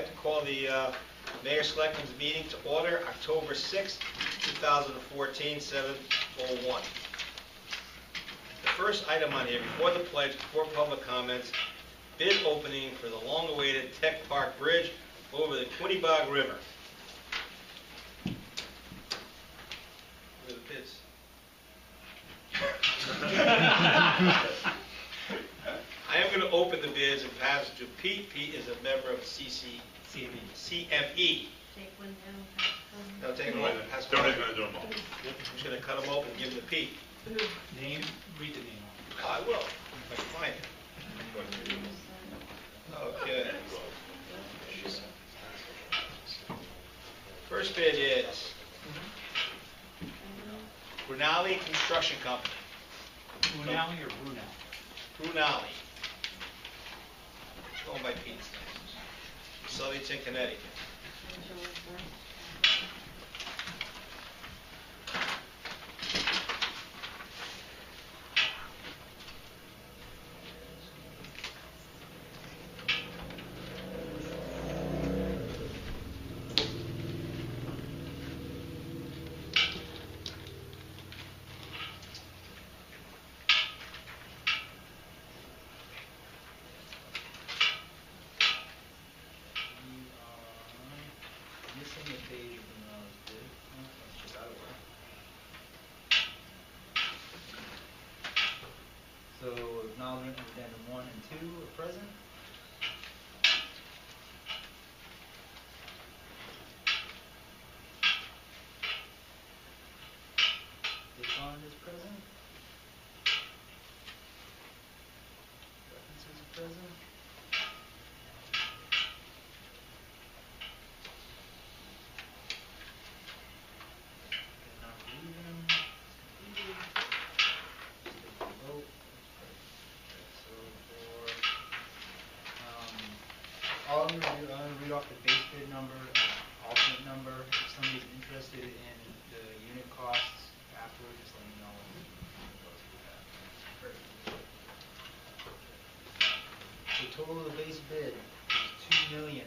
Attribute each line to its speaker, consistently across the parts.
Speaker 1: like to call the Mayor Selectmen's meeting to order, October 6th, 2014, 7:01. The first item on here, before the pledge, before public comments, bid opening for the long-awaited Tech Park Bridge over the Quinnebog River. Where are the bids? I am going to open the bids and pass it to Pete. Pete is a member of CME.
Speaker 2: Take one down.
Speaker 1: No, take them all. Pass them all.
Speaker 3: Somebody's going to do them all.
Speaker 1: I'm just going to cut them open and give them to Pete.
Speaker 4: Name, read the name.
Speaker 1: I will, if I can find it. Okay. First bid is Brunelli Construction Company.
Speaker 4: Brunelli or Brunel?
Speaker 1: Brunelli. Going by Pete's name. Southington, Connecticut.
Speaker 4: Missing a page of Brunel's bid. Let's check out of it. So, acknowledgement of addendum 1 and 2 are present. The bond is present. References are present. I'm going to read off the base bid number, alternate number. If somebody's interested in the unit costs afterwards, just let me know. The total of the base bid is $2,686,900.00.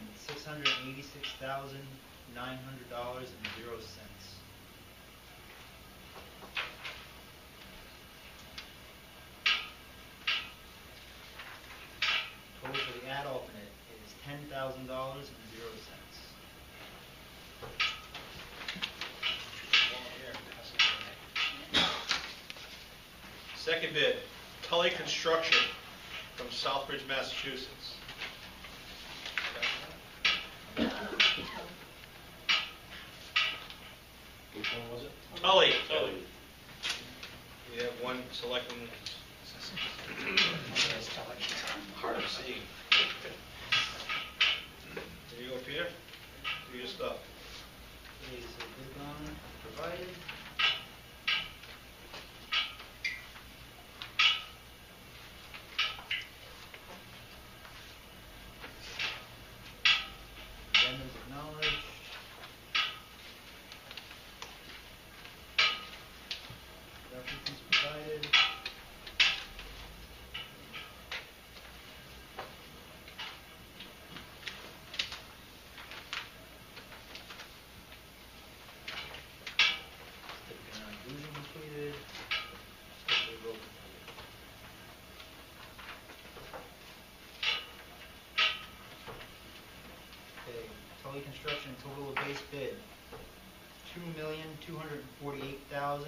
Speaker 4: Total for the ad alternate is $10,000.00.
Speaker 1: Second bid, Tully Construction from Southbridge, Massachusetts.
Speaker 3: Which one was it?
Speaker 1: Tully.
Speaker 3: Tully.
Speaker 1: We have one selecting. Hard to see. There you go, Peter. Do your stuff.
Speaker 4: Okay, so bid bond provided. Addendums acknowledged. References provided. Certificate of non-inclusion completed. Quickly vote. Okay, Tully Construction total of base bid $2,248,000.00.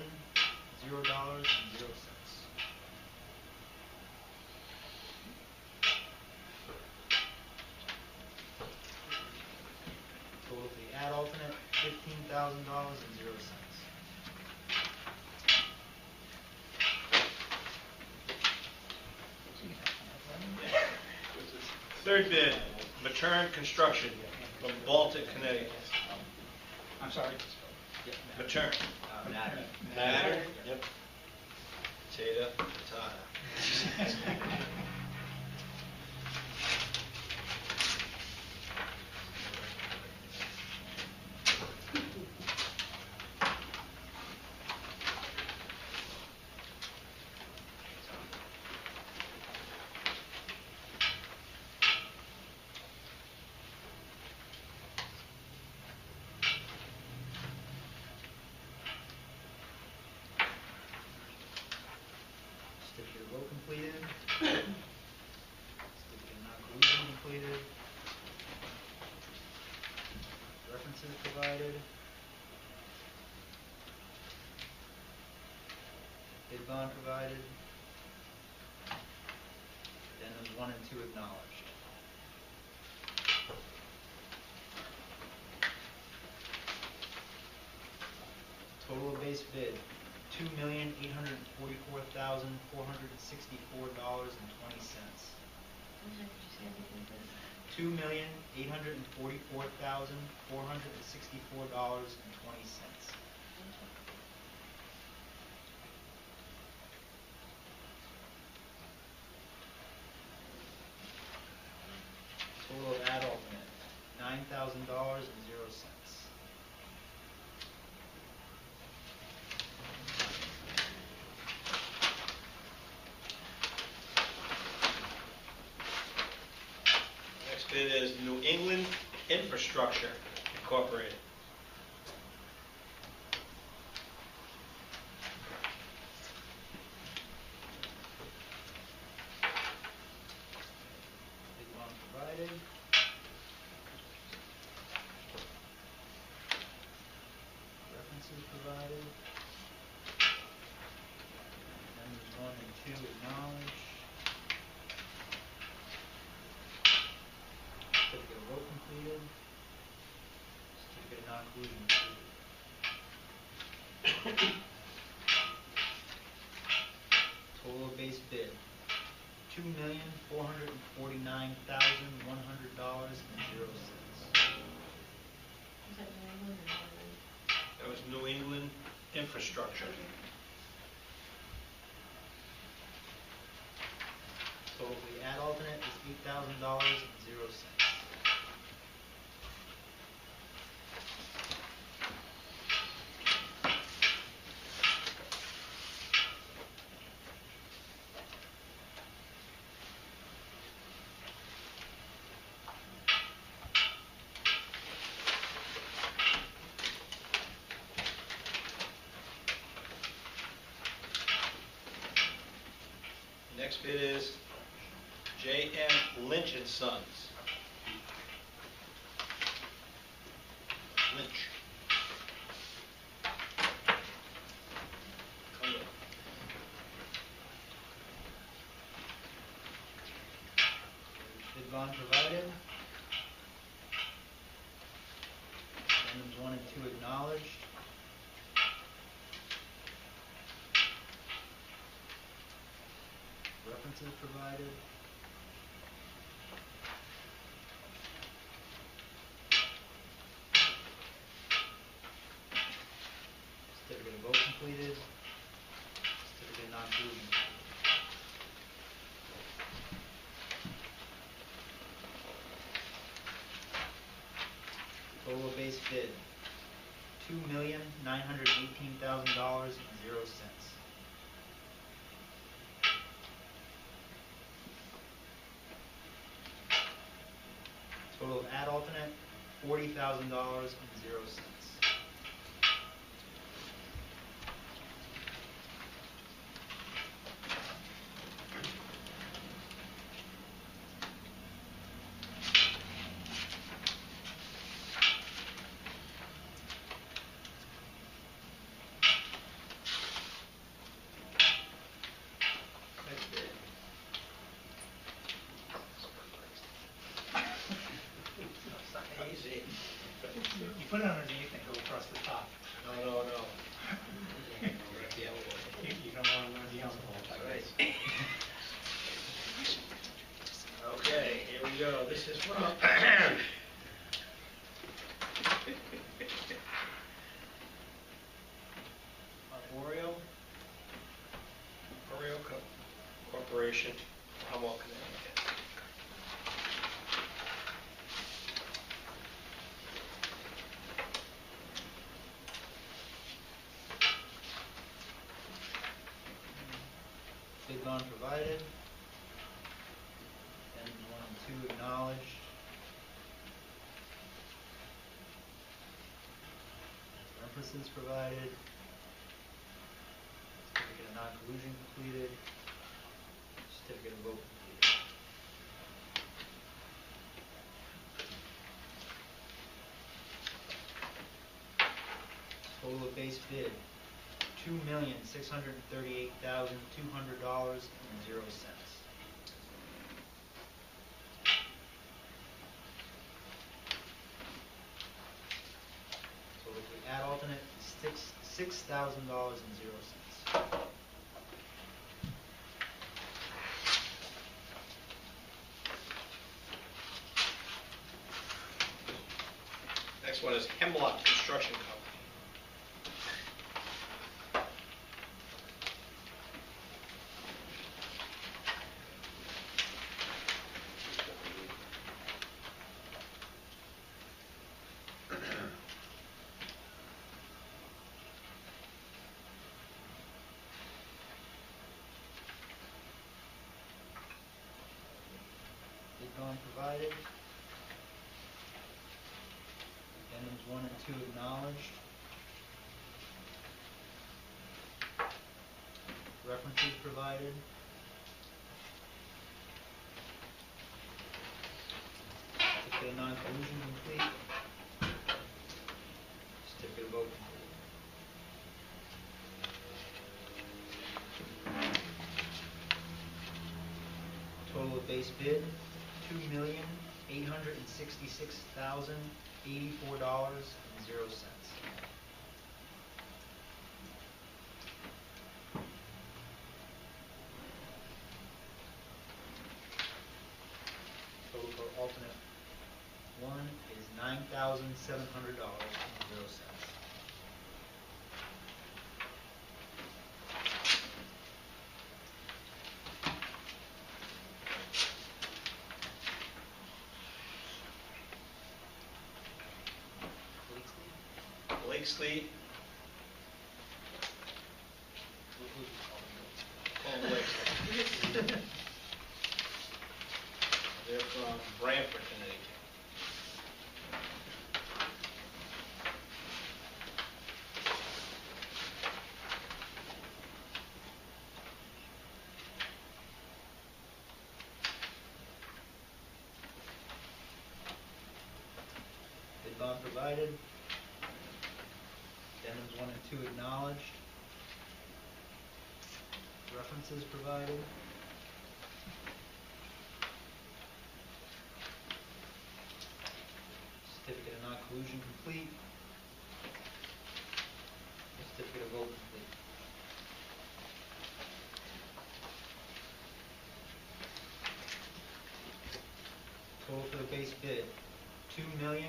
Speaker 4: Total for the ad alternate $15,000.00.
Speaker 1: Third bid, Matern Construction from Baltic, Connecticut.
Speaker 4: I'm sorry.
Speaker 1: Matern.
Speaker 4: Matter.
Speaker 1: Matter? Yep. Potato, patata.
Speaker 4: completed. Certificate of non-collusion completed. References provided. Bid bond provided. Addendums 1 and 2 acknowledged. Total of base bid, $2,844,464.20. $2,844,464.20. Total of ad alternate, $9,000.00.
Speaker 1: Next bid is New England Infrastructure Incorporated.
Speaker 4: Bid bond provided. References provided. Addendums 1 and 2 acknowledged. Certificate of vote completed. Certificate of non-collusion completed. Total of base bid, $2,449,100.00.
Speaker 1: That was New England Infrastructure.
Speaker 4: Total of the ad alternate is $8,000.00.
Speaker 1: Next bid is J.M. Lynch and Sons. Lynch.
Speaker 4: Bid bond provided. Addendums 1 and 2 acknowledged. References provided. Certificate of vote completed. Certificate of non-collusion completed. Total of base bid, $2,918,000.00. Total of ad alternate, $40,000.00.
Speaker 1: Easy.
Speaker 2: You put it underneath and go across the top.
Speaker 1: No.
Speaker 2: You don't want to learn the alcohol.
Speaker 1: Right. Okay, here we go. This is from Oreo Corporation, Humboldt, Connecticut.
Speaker 4: Bid bond provided. Addendums 1 and 2 acknowledged. References provided. Certificate of non-collusion completed. Certificate of vote completed. Total of base bid, $2,638,200.00. Total for the ad alternate is $6,000.00.
Speaker 1: Next one is Hemlock Construction Company.
Speaker 4: Bid bond provided. Addendums 1 and 2 acknowledged. References provided. Certificate of non-collusion complete. Certificate of vote complete. Total of base bid, $2,866,084.00. Total for alternate 1 is $9,700.00.
Speaker 1: Blakesley,
Speaker 4: Who's
Speaker 1: call them Blakesley. They're from Brantford, Connecticut.
Speaker 4: Bid bond provided. Addendums 1 and 2 acknowledged. References provided. Certificate of non-collusion complete. Certificate of vote complete. Total for the base bid, $2,787,360.00.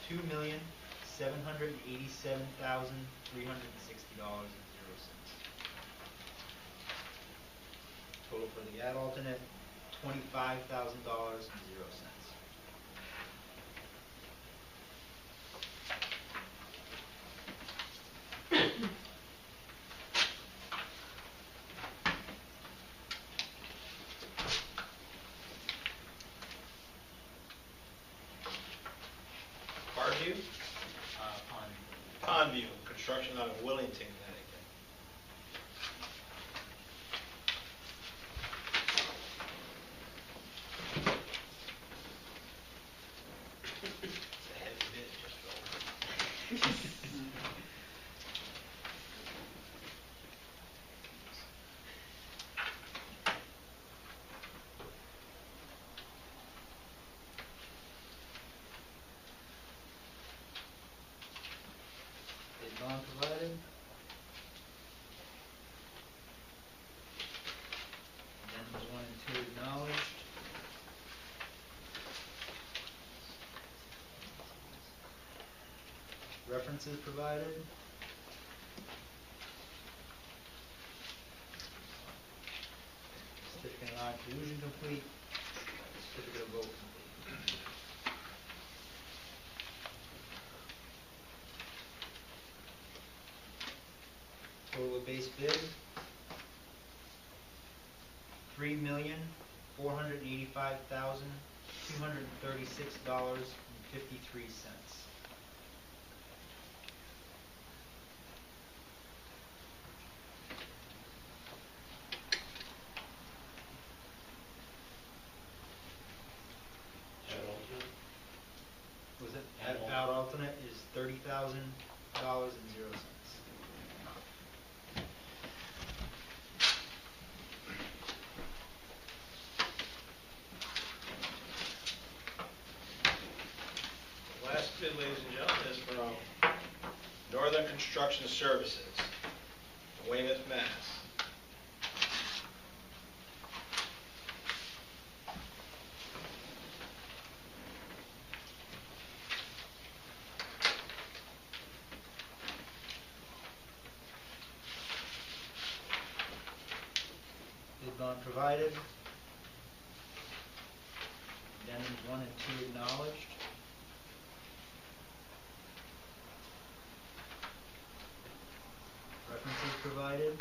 Speaker 4: $2,787,360.00. Total for the ad alternate, $25,000.00.
Speaker 1: Parkview,
Speaker 4: On
Speaker 1: Pondview, construction out of Wellington, Connecticut. It's a heavy bid, just Phil.
Speaker 4: bid bond provided. Addendums 1 and 2 acknowledged. References provided. Certificate of non-collusion complete. Certificate of vote complete. Total of base bid, $3,485,200.00. $236.53. Was it? Out alternate is $30,000.00.
Speaker 1: The last bid, ladies and gentlemen, is from Northern Construction Services, Weymouth, Mass.
Speaker 4: Bid bond provided. Addendums 1 and 2 acknowledged. References provided.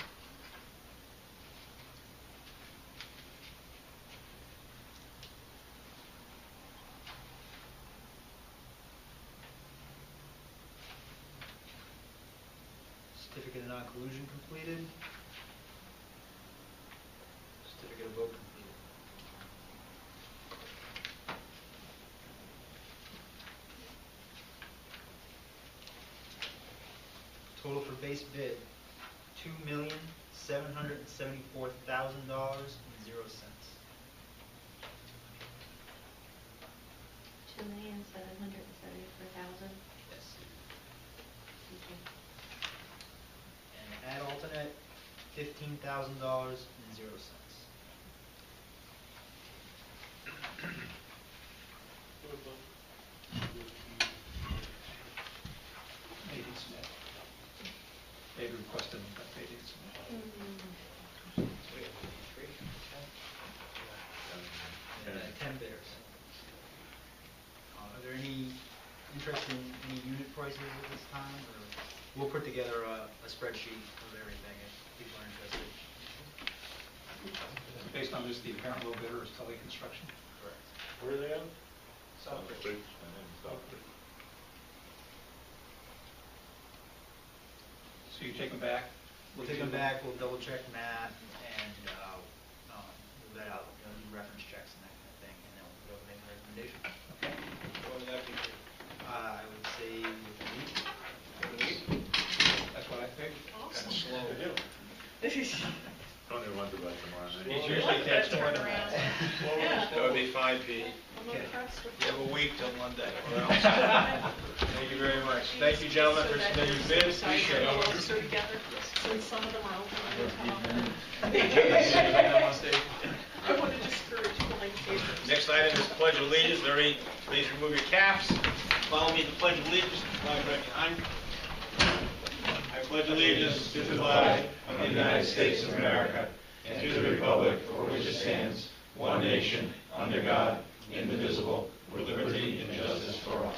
Speaker 4: Certificate of non-collusion completed. Certificate of vote completed. Total for base bid, $2,774,000.00.
Speaker 3: 2,774,000.
Speaker 4: Yes. And add alternate, $15,000.00.
Speaker 2: Maybe Smith. They've requested them, but they didn't submit.
Speaker 1: So we have 53, 10.
Speaker 4: 10 bidders. Are there any interest in any unit prices at this time? Or we'll put together a spreadsheet of everything if people are interested.
Speaker 2: Based on this, the apparent low bidder is Tully Construction.
Speaker 4: Correct.
Speaker 5: Where are they on?
Speaker 1: Southbridge.
Speaker 2: So you take them back?
Speaker 4: We'll take them back, we'll double check math, and move that out, do reference checks and that kind of thing, and then we'll go and make a recommendation.
Speaker 2: Okay.
Speaker 1: When would that be?
Speaker 4: I would say within a week.
Speaker 2: That's what I figured.
Speaker 1: Kind of slow.
Speaker 5: Only wonder about tomorrow
Speaker 2: It
Speaker 5: night.
Speaker 2: usually takes more than that.
Speaker 3: Yeah.
Speaker 1: That would be fine, Pete.
Speaker 3: I'm impressed with
Speaker 1: You have a week till Monday. Or else. Thank you very much. Thank you, gentlemen, for submitting your bids. Appreciate it.
Speaker 3: Closer together, since some of them are open. I want to discourage blank papers.
Speaker 1: Next item is Pledge of Allegiance. Everybody, please remove your caps. Follow me to the Pledge of Allegiance. Flag right behind. I pledge allegiance to the flag of the United States of America and to the republic for which it stands, one nation, under God, indivisible, with liberty and justice for all.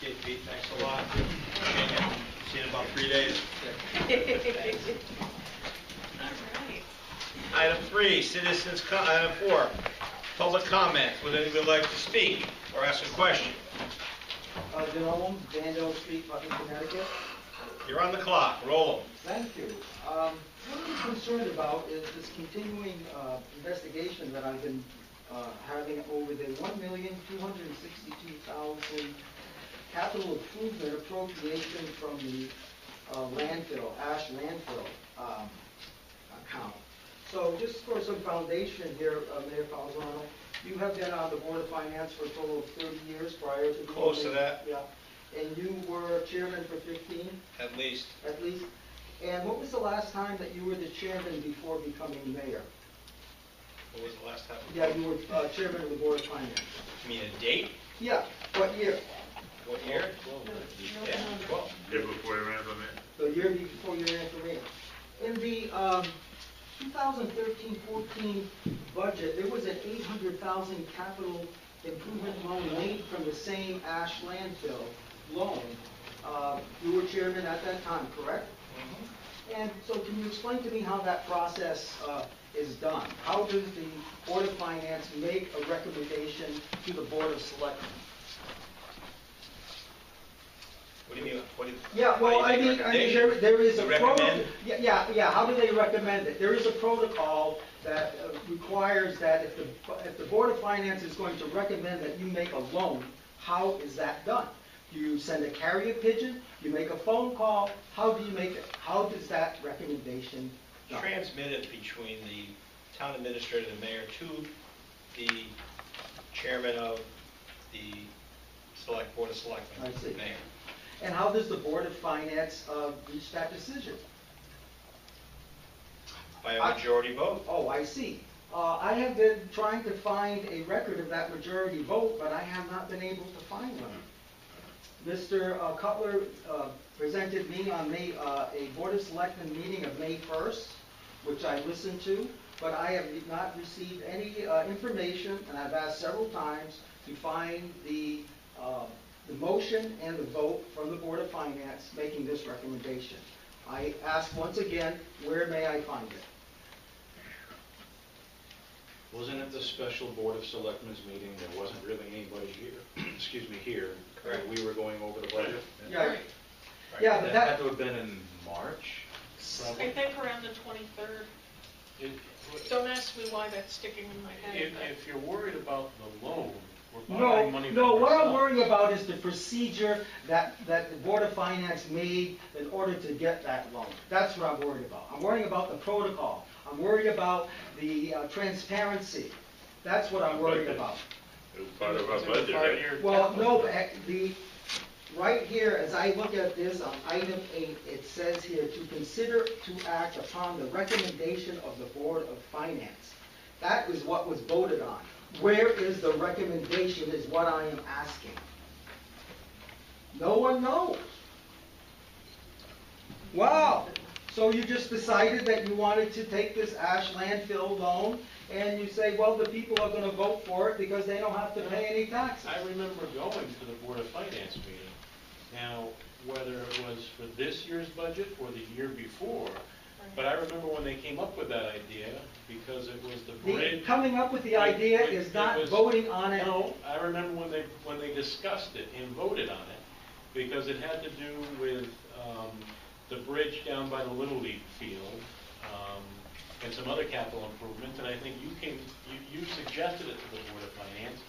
Speaker 1: Okay, Pete, thanks a lot. See you in about 3 days.
Speaker 3: All right.
Speaker 1: Item 3, item 4, public comment. Would anyone like to speak or ask a question?
Speaker 6: Jerome, Vandale Street, Putnam, Connecticut.
Speaker 1: You're on the clock. Roll 'em.
Speaker 6: Thank you. What I'm concerned about is this continuing investigation that I've been having over the $1,262,000 capital improvement appropriation from the landfill, ash landfill account. So just for some foundation here, Mayor Falzano, you have been on the Board of Finance for a total of 30 years prior to...
Speaker 1: Close to that.
Speaker 6: Yeah. And you were chairman for 15?
Speaker 1: At least.
Speaker 6: At least. And what was the last time that you were the chairman before becoming mayor?
Speaker 1: What was the last time?
Speaker 6: Yeah, you were chairman of the Board of Finance.
Speaker 1: You mean a date?
Speaker 6: Yeah, what year?
Speaker 1: What year? Yeah, 12.
Speaker 5: Year before you ran for mayor?
Speaker 6: The year before you ran for mayor. In the 2013-14 budget, there was an $800,000 capital improvement loan made from the same ash landfill loan. You were chairman at that time, correct? And so can you explain to me how that process is done? How does the Board of Finance make a recommendation to the Board of Selectmen?
Speaker 1: What do you mean?
Speaker 6: Yeah, well,
Speaker 1: how do you make a recommendation?
Speaker 6: there is a
Speaker 1: To recommend?
Speaker 6: Yeah, how do they recommend it? There is a protocol that requires that if the Board of Finance is going to recommend that you make a loan, how is that done? Do you send a carrier pigeon? You make a phone call? How do you make it? How does that recommendation done?
Speaker 1: Transmitted between the town administrator and the mayor to the chairman of the Board of Selectmen,
Speaker 6: I see.
Speaker 1: the mayor.
Speaker 6: And how does the Board of Finance reach that decision?
Speaker 1: By a majority vote.
Speaker 6: Oh, I see. I have been trying to find a record of that majority vote, but I have not been able to find one. Mr. Cutler presented me on a Board of Selectmen meeting of May 1st, which I listened to, but I have not received any information, and I've asked several times to find the motion and the vote from the Board of Finance making this recommendation. I ask once again, where may I find it?
Speaker 7: Wasn't it the special Board of Selectmen's meeting? There wasn't really anybody here, excuse me, here.
Speaker 1: Correct.
Speaker 7: We were going over the budget.
Speaker 6: Yeah,
Speaker 1: Right.
Speaker 6: yeah, but
Speaker 7: That had
Speaker 6: that,
Speaker 7: to have been in March.
Speaker 3: I think around the 23rd. Don't ask me why that's sticking in my head. but-
Speaker 8: If you're worried about the loan, we're borrowing money from
Speaker 6: no, what I'm
Speaker 8: ourselves.
Speaker 6: worrying about is the procedure that the Board of Finance made in order to get that loan. That's what I'm worried about. I'm worrying about the protocol. I'm worried about the transparency. That's what I'm worried about.
Speaker 5: It was part of our
Speaker 8: It's in
Speaker 5: budget,
Speaker 8: part of
Speaker 5: right?
Speaker 8: your
Speaker 6: Well,
Speaker 8: capital
Speaker 6: no,
Speaker 8: budget.
Speaker 6: right here, as I look at this on item 8, it says here, to consider to act upon the recommendation of the Board of Finance. That is what was voted on. Where is the recommendation is what I am asking. No one knows. Wow. So you just decided that you wanted to take this ash landfill loan, and you say, well, the people are going to vote for it because they don't have to pay any taxes.
Speaker 8: I remember going to the Board of Finance meeting. Now, whether it was for this year's budget or the year before, but I remember when they came up with that idea, because it was the bridge.
Speaker 6: Coming up with the idea
Speaker 8: It
Speaker 6: is not
Speaker 8: was-
Speaker 6: voting on it.
Speaker 8: No, I remember when they discussed it and voted on it, because it had to do with the bridge down by the Little League field, and some other capital improvements, and I think you suggested it to the Board of Finance,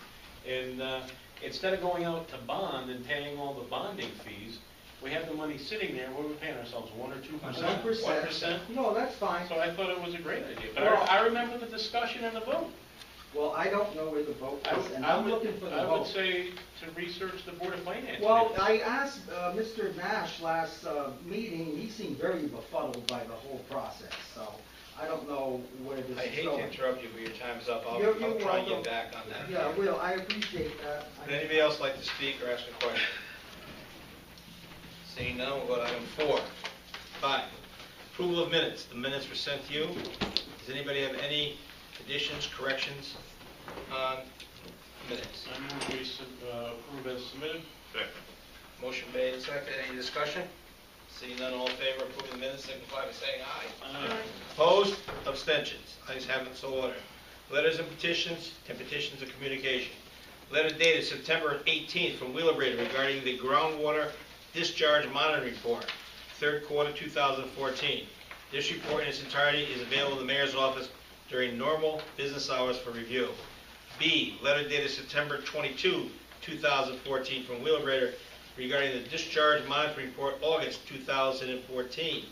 Speaker 8: and instead of going out to bond and paying all the bonding fees, we have the money sitting there, what are we paying ourselves, 1 or 2%?
Speaker 6: 1%. No, that's fine.
Speaker 8: So I thought it was a great idea, but
Speaker 6: Well-
Speaker 8: I remember the discussion and the vote.
Speaker 6: Well, I don't know where the vote is, and I'm looking for the
Speaker 8: I would
Speaker 6: vote.
Speaker 8: say to research the Board of Finance.
Speaker 6: Well,
Speaker 8: maybe.
Speaker 6: I asked Mr. Nash last meeting, he seemed very befuddled by the whole process, so I don't know where this is going.
Speaker 1: I hate to interrupt you, but your time's up. I'll
Speaker 6: You're
Speaker 1: try and
Speaker 6: welcome.
Speaker 1: get back on that.
Speaker 6: Yeah, Will, I appreciate that.
Speaker 1: Would anybody else like to speak or ask a question? Seeing none, we'll go to item 4. 5, approval of minutes. The minutes were sent to you. Does anybody have any additions, corrections on minutes?
Speaker 8: I move we approve as submitted.
Speaker 5: Second.
Speaker 1: Motion made and seconded. Any discussion? Seeing none, all in favor of approving the minutes, signify by saying aye. Opposed? Abstentions? Ayes have it, so ordered. Letters and petitions of communication. Letter dated September 18th from Wheelabrator regarding the groundwater discharge monitoring report, third quarter 2014. This report in its entirety is available in the mayor's office during normal business hours for review. B, letter dated September 22, 2014 from Wheelabrator regarding the discharge monitoring report, August 2014.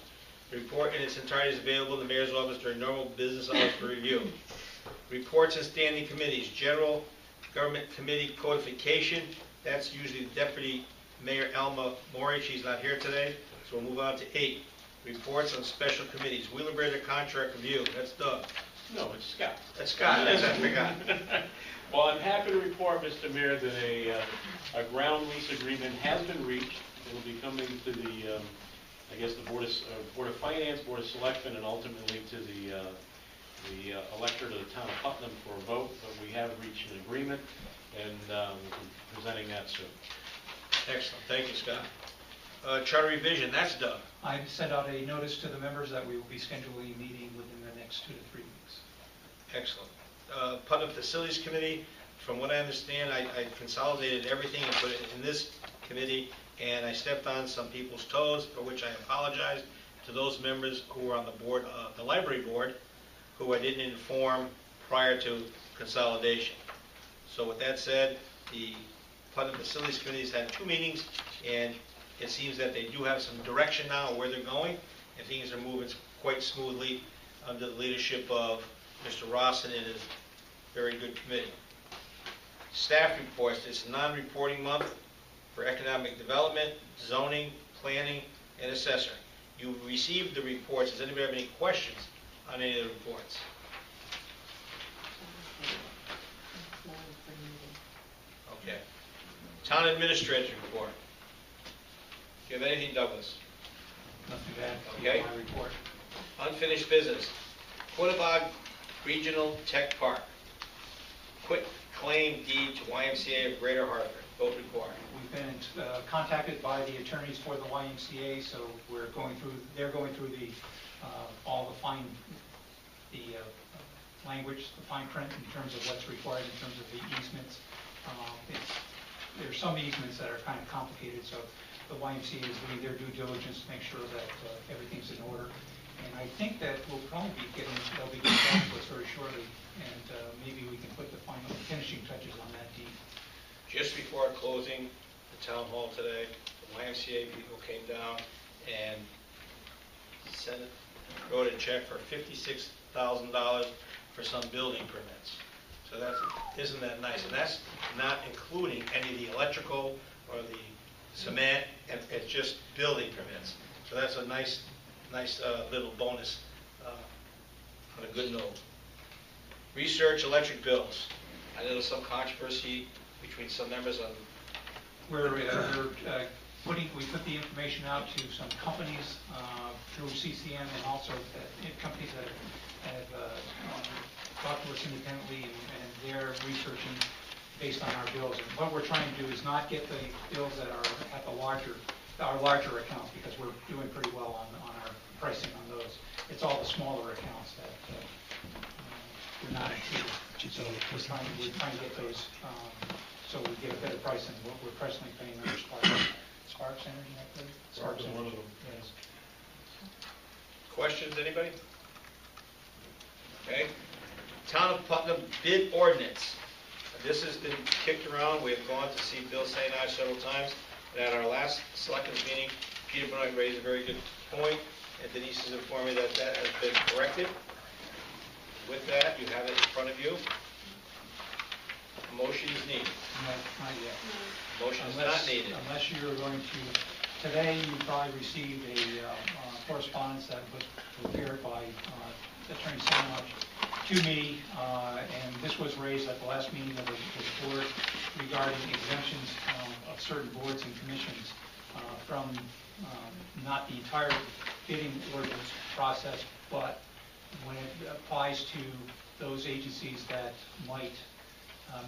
Speaker 1: The report in its entirety is available in the mayor's office during normal business hours for review. Reports and standing committees, General Government Committee Codification, that's usually Deputy Mayor Alma Mori, she's not here today, so we'll move on to 8. Reports on special committees, Wheelabrator Contract Review, that's Doug.
Speaker 8: No, it's Scott.
Speaker 1: That's Scott, that's what I forgot.
Speaker 8: Well, I'm happy to report, Mr. Mayor, that a ground lease agreement has been reached. It'll be coming to the, I guess, the Board of Finance, Board of Selectmen, and ultimately to the electorate of the town of Putnam for a vote, but we have reached an agreement, and we'll be presenting that soon.
Speaker 1: Excellent, thank you, Scott. Charter revision, that's done.
Speaker 2: I've sent out a notice to the members that we will be scheduling a meeting within the next 2 to 3 weeks.
Speaker 1: Excellent. Public Facilities Committee, from what I understand, I consolidated everything and put it in this committee, and I stepped on some people's toes, for which I apologize to those members who were on the board, the library board, who I didn't inform prior to consolidation. So with that said, the Public Facilities Committee has had 2 meetings, and it seems that they do have some direction now of where they're going, and things are moving quite smoothly under the leadership of Mr. Rawson and his very good committee. Staff reports, it's a non-reporting month for economic development, zoning, planning, and assessor. You received the reports. Does anybody have any questions on any of the reports? Okay. Town Administrator's report. Do you have anything, Douglas?
Speaker 2: Nothing bad
Speaker 1: Okay.
Speaker 2: in my report.
Speaker 1: Unfinished business. Quinnipiac Regional Tech Park. Quit claim deed to YMCA of Greater Hartford. Vote required.
Speaker 2: We've been contacted by the attorneys for the YMCA, so they're going through the all the language, the fine print in terms of what's required in terms of the easements. There's some easements that are kind of complicated, so the YMCA is doing their due diligence to make sure that everything's in order. And I think that they'll be getting back to us very shortly, and maybe we can put the final finishing touches on that deed.
Speaker 1: Just before closing the town hall today, the YMCA people came down and wrote a check for $56,000 for some building permits. So isn't that nice? And that's not including any of the electrical or the cement, and it's just building permits. So that's a nice little bonus on a good note. Research electric bills. I know there's some controversy between some members on.
Speaker 2: We put the information out to some companies through CCM, and also companies that have talked to us independently, and they're researching based on our bills. And what we're trying to do is not get the bills that are at our larger accounts, because we're doing pretty well on our pricing on those. It's all the smaller accounts that we're not included. So we're trying to get those so we get a better price than what we're presently paying under Sparks Energy, I believe. Sparks Energy. One of them. Yes.
Speaker 1: Questions, anybody? Okay. Town of Putnam bid ordinance. This has been kicked around. We have gone to see Bill Sainage several times. And at our last selectmen's meeting, Peter Benoit raised a very good point, and Denise has informed me that that has been corrected. With that, you have it in front of you. A motion is needed.
Speaker 2: No, not yet.
Speaker 1: Motion is not needed.
Speaker 2: Unless you're going to, today you probably received a correspondence that was prepared by Attorney Sainage to me, and this was raised at the last meeting of the board regarding exemptions of certain boards and commissions from not the entire bidding ordinance process, but when it applies to those agencies that might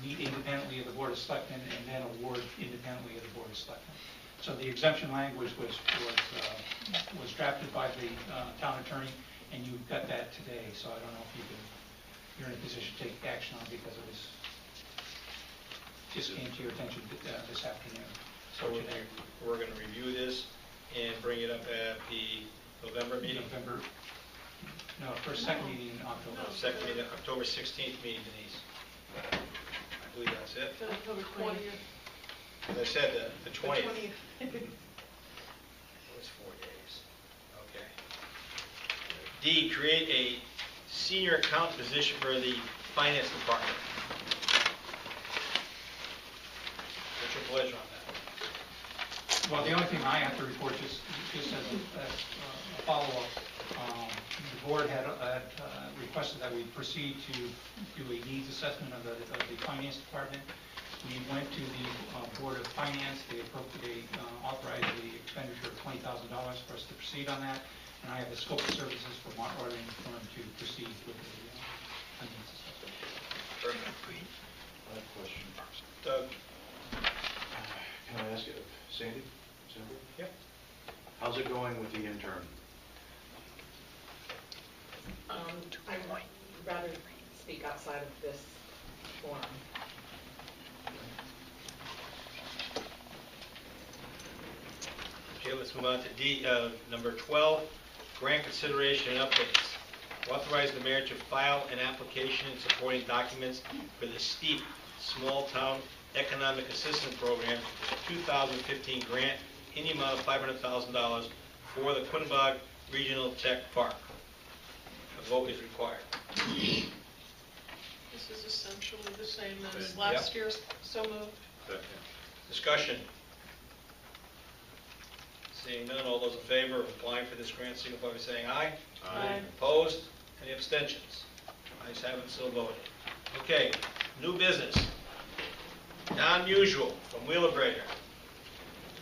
Speaker 2: meet independently of the Board of Selectmen and then award independently of the Board of Selectmen. So the exemption language was drafted by the town attorney, and you got that today. So I don't know if you're in a position to take action on it, because it was just came to your attention this afternoon.
Speaker 1: So we're going to review this and bring it up at the November meeting?
Speaker 2: Second meeting in October.
Speaker 1: Second meeting, October 16th meeting, Denise. I believe that's it.
Speaker 3: October 20th.
Speaker 1: As I said, the 20th.
Speaker 3: The 20th.
Speaker 1: It's 4 days. Okay. D, create a senior accountant position for the finance department. What's your pleasure on that?
Speaker 2: Well, the only thing I have to report, just as a follow-up, the board had requested that we proceed to do a needs assessment of the finance department. We went to the Board of Finance. They authorized the expenditure of $20,000 for us to proceed on that, and I have the scope of services for Mark ordering firm to proceed with the needs assessment.
Speaker 1: Perfect.
Speaker 7: I have a question.
Speaker 1: Doug?
Speaker 7: Can I ask you, Sandy?
Speaker 1: Yep.
Speaker 7: How's it going with the intern?
Speaker 9: I'd rather speak outside of this forum.
Speaker 1: Okay, let's move on to D, number 12, grant consideration and updates. Authorize the mayor to file an application and supporting documents for the STEEP Small Town Economic Assistance Program 2015 grant in the amount of $500,000 for the Quinnipiac Regional Tech Park. A vote is required.
Speaker 3: This is essentially the same as
Speaker 5: Same.
Speaker 3: last
Speaker 1: Yep.
Speaker 3: year's, so moved.
Speaker 5: Second.
Speaker 1: Discussion. Seeing none, all those in favor of applying for this grant signify by saying aye.
Speaker 3: Aye.
Speaker 1: Opposed? Any abstentions? Ayes have it, so voted. Okay, new business. Non-usual from Wheelabrator.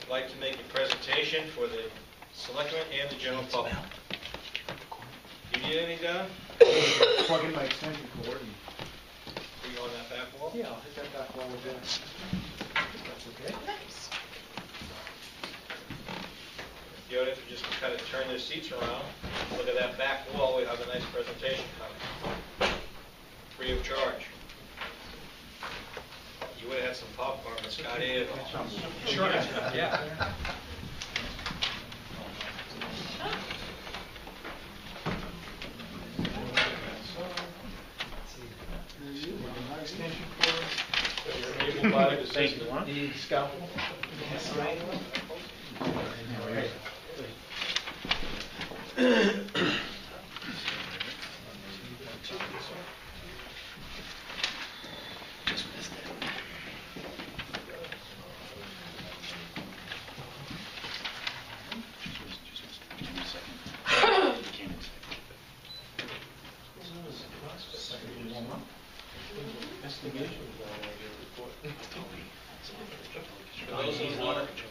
Speaker 1: I'd like to make a presentation for the selectmen and the general public. You need anything, Don?
Speaker 2: Plug in my extension cord and...
Speaker 1: Are you on that back wall?
Speaker 2: Yeah, I'll hit that back wall again. That's okay.
Speaker 3: Nice.
Speaker 1: The audience will just kind of turn their seats around. Look at that back wall. We have a nice presentation coming. Free of charge. You would have had some popcorn, but Scott ate it all.
Speaker 2: Sure, yeah. Extension cord.
Speaker 8: Able-bodied to take one.
Speaker 2: The scalpel.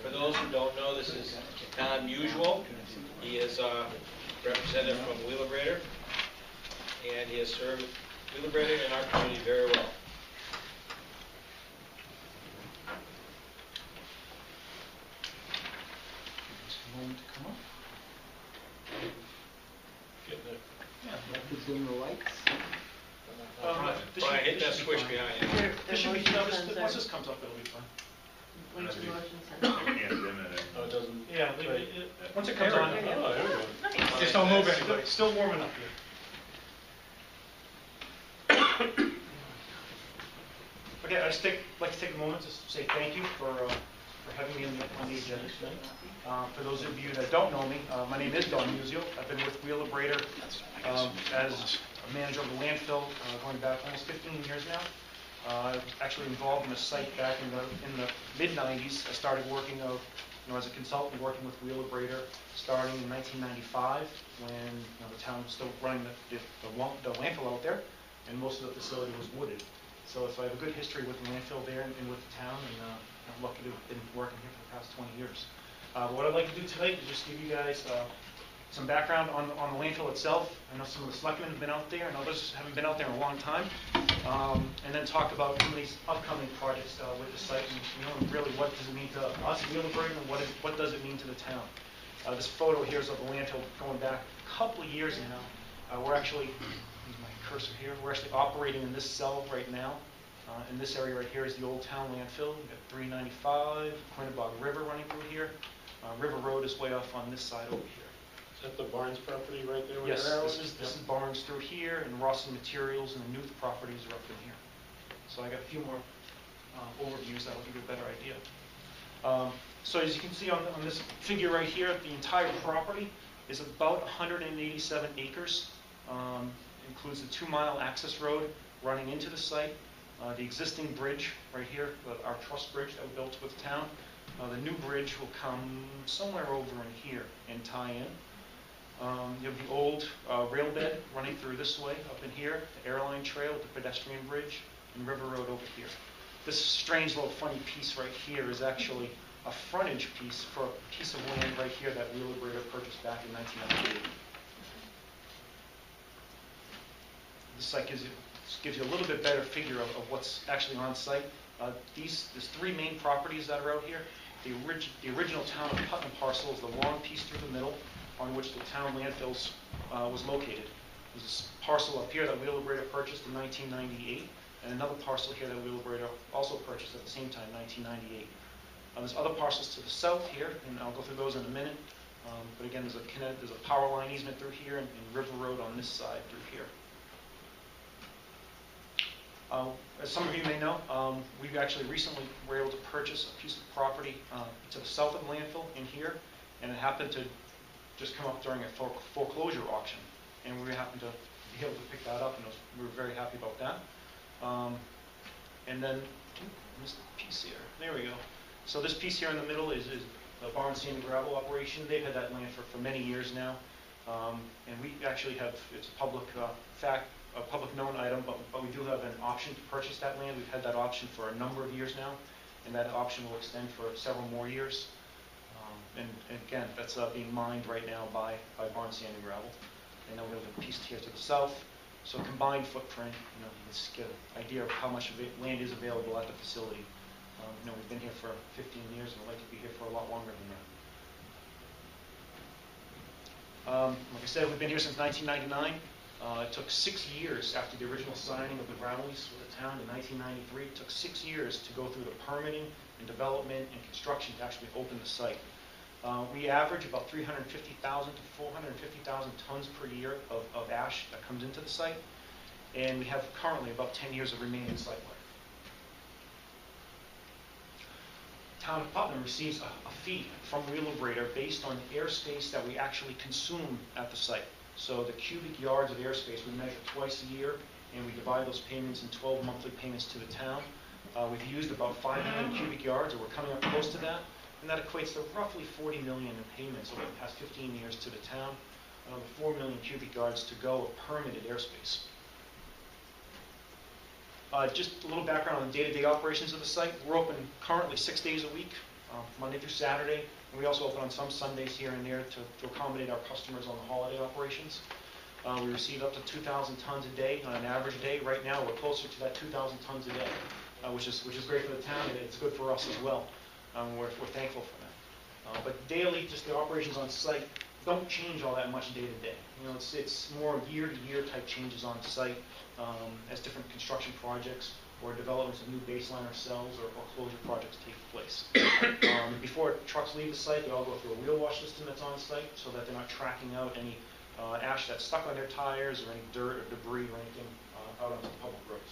Speaker 1: For those who don't know, this is non-usual. He is a representative from Wheelabrator, and he has served Wheelabrator and our community very well.
Speaker 2: Moment to come up.
Speaker 6: Dim the lights.
Speaker 1: Brian, hit that switch behind you.
Speaker 8: This should be, no, once this comes up, it'll be fine.
Speaker 9: Wait till motion's
Speaker 5: You can't dim it.
Speaker 8: Oh, it doesn't?
Speaker 2: Yeah, once it comes
Speaker 8: There
Speaker 2: on,
Speaker 8: we go. Oh, there we go.
Speaker 2: just don't move it. It's still warm enough here. Okay, I'd just like to take a moment to say thank you for having me on the agenda tonight. For those of you that don't know me, my name is Don Musial. I've been with Wheelabrator as a manager of the landfill going back almost 15 years now. Actually involved in the site back in the mid-90s. I started working as a consultant working with Wheelabrator starting in 1995 when the town was still running the landfill out there, and most of the facility was wooded. So I have a good history with the landfill there and with the town, and I'm lucky to have been working here for the past 20 years. What I'd like to do tonight is just give you guys some background on the landfill itself. I know some of the selectmen have been out there, and others haven't been out there in a long time. And then talk about some of these upcoming projects with the site, and really what does it mean to us, Wheelabrator, and what does it mean to the town. This photo here is of the landfill going back a couple of years now. We're actually, use my cursor here, we're actually operating in this cell right now. In this area right here is the old town landfill. We've got 395, Quinnipiac River running through here. River Road is way off on this side over here.
Speaker 8: Is that the Barnes property right there?
Speaker 2: Yes, this is Barnes through here, and Rawson Materials and the Newth properties are up in here. So I got a few more overviews that'll give you a better idea. So as you can see on this figure right here, the entire property is about 187 acres. Includes the 2-mile access road running into the site, the existing bridge right here, our truss bridge that we built with the town. The new bridge will come somewhere over in here and tie in. You have the old rail bed running through this way, up in here, the airline trail, the pedestrian bridge, and River Road over here. This strange little funny piece right here is actually a frontage piece for a piece of land right here that Wheelabrator purchased back in 1998. This site gives you a little bit better figure of what's actually on site. There's 3 main properties that are out here.
Speaker 10: The original town of Putnam parcel is the long piece through the middle on which the town landfills was located. There's this parcel up here that Wheelabrator purchased in 1998, and another parcel here that Wheelabrator also purchased at the same time, 1998. There's other parcels to the south here, and I'll go through those in a minute. But again, there's a power line easement through here and River Road on this side through here. As some of you may know, we actually recently were able to purchase a piece of property to the south of landfill in here, and it happened to just come up during a foreclosure auction, and we happened to be able to pick that up, and we were very happy about that. And then, I missed a piece here. There we go. So this piece here in the middle is the barn sand and gravel operation. They've had that land for many years now, and we actually have, it's a public a public known item, but we do have an option to purchase that land. We've had that option for a number of years now, and that option will extend for several more years. And again, that's being mined right now by barn sand and gravel. And then we have a piece here to the south. So combined footprint, you can get an idea of how much land is available at the facility. We've been here for 15 years, and we'd like to be here for a lot longer than that. Like I said, we've been here since 1999. It took 6 years after the original signing of the ground lease with the town in 1993. It took 6 years to go through the permitting and development and construction to actually open the site. We average about 350,000 to 450,000 tons per year of ash that comes into the site, and we have currently about 10 years of remaining site life. Town of Putnam receives a fee from Wheelabrator based on airspace that we actually consume at the site. So the cubic yards of airspace we measure twice a year, and we divide those payments in 12 monthly payments to the town. We've used about 5 million cubic yards, or we're coming up close to that, and that equates to roughly 40 million in payments over the past 15 years to the town. 4 million cubic yards to go of permitted airspace. Just a little background on the day-to-day operations of the site. We're open currently 6 days a week, Monday through Saturday. And we also open on some Sundays here and there to accommodate our customers on the holiday operations. We receive up to 2,000 tons a day on an average day. Right now, we're closer to that 2,000 tons a day, which is great for the town, and it's good for us as well. We're thankful for that. But daily, just the operations on site don't change all that much day to day. It's more year-to-year type changes on site as different construction projects or developments of new baseliner cells or closure projects take place. Before trucks leave the site, they all go through a wheel wash system that's on site so that they're not tracking out any ash that's stuck on their tires or any dirt or debris or anything out onto the public roads.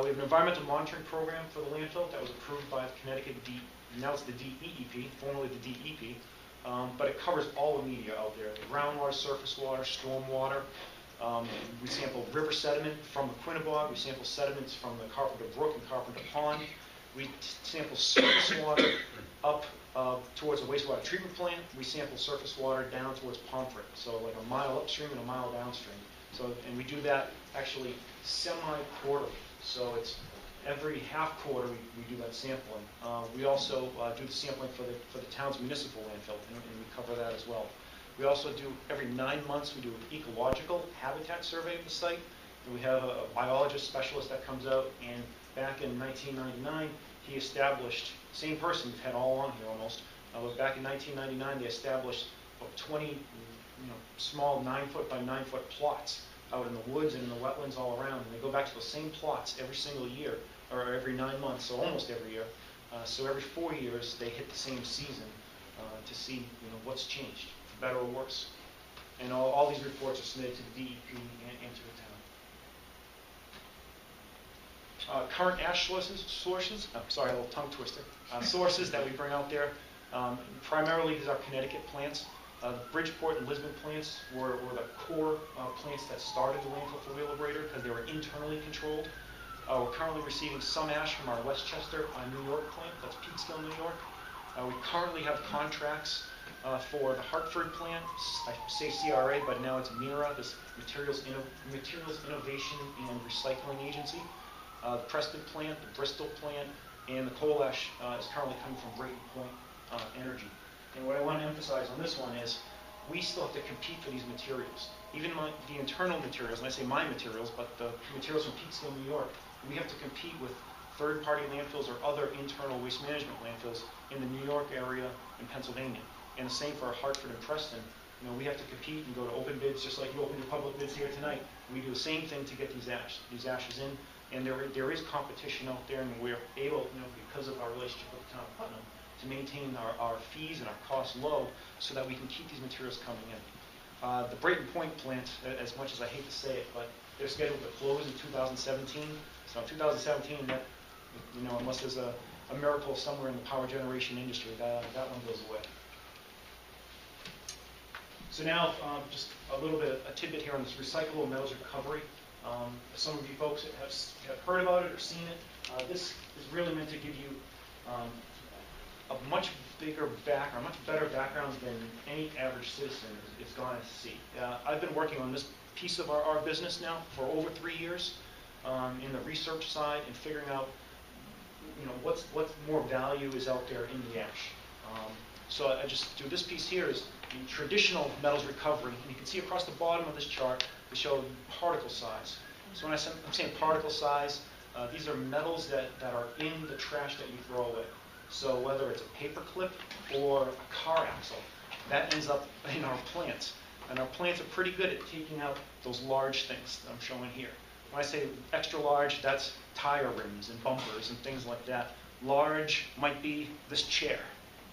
Speaker 10: We have an environmental monitoring program for the landfill that was approved by the Connecticut now it's the DEEP, formerly the DEP, but it covers all the media out there: groundwater, surface water, storm water. We sample river sediment from the Quinnebog. We sample sediments from the Carpenter Brook and Carpenter Pond. We sample surface water up towards the wastewater treatment plant. We sample surface water down towards Pomfret, so like a mile upstream and a mile downstream. And we do that actually semi-quarterly. So it's every half quarter we do that sampling. We also do the sampling for the town's municipal landfill, and we cover that as well. We also do, every 9 months, we do an ecological habitat survey of the site. And we have a biologist specialist that comes out, and back in 1999, he established, same person we've had all on here almost, but back in 1999, they established about 20 small 9-foot by 9-foot plots out in the woods and in the wetlands all around. And they go back to the same plots every single year, or every 9 months, so almost every year. So every 4 years, they hit the same season to see what's changed, for better or worse. And all these reports are submitted to the DEP and to the town. Current ash sources, sorry, a little tongue twister, sources that we bring out there, primarily these are Connecticut plants. The Bridgeport and Lisbon plants were the core plants that started the landfill for Wheelabrator because they were internally controlled. We're currently receiving some ash from our Westchester, New York plant, that's Peekskill, New York. We currently have contracts for the Hartford plant, I say CRA, but now it's MIRA, this Materials Innovation and Recycling Agency. The Preston plant, the Bristol plant, and the coal ash is currently coming from Brayton Point Energy. And what I want to emphasize on this one is we still have to compete for these materials. Even the internal materials, and I say my materials, but the materials from Peekskill, New York, we have to compete with third-party landfills or other internal waste management landfills in the New York area and Pennsylvania. And the same for Hartford and Preston. You know, we have to compete and go to open bids, just like you open your public bids here tonight. We do the same thing to get these ashes in, and there is competition out there, and we're able, you know, because of our relationship with the town of Putnam, to maintain our fees and our costs low so that we can keep these materials coming in. The Brayton Point plant, as much as I hate to say it, but they're scheduled to close in 2017. So in 2017, that, you know, unless there's a miracle somewhere in the power generation industry, that one goes away. So now, just a little bit, a tidbit here on this recyclable metals recovery. Some of you folks have heard about it or seen it. This is really meant to give you a much bigger background, much better background than any average citizen is going to see. I've been working on this piece of our business now for over 3 years in the research side and figuring out, you know, what more value is out there in the ash. So I just do this piece here is the traditional metals recovery, and you can see across the bottom of this chart, we show particle size. So when I'm saying particle size, these are metals that are in the trash that you throw away. So whether it's a paper clip or a car axle, that ends up in our plants. And our plants are pretty good at taking out those large things that I'm showing here. When I say extra large, that's tire rims and bumpers and things like that. Large might be this chair.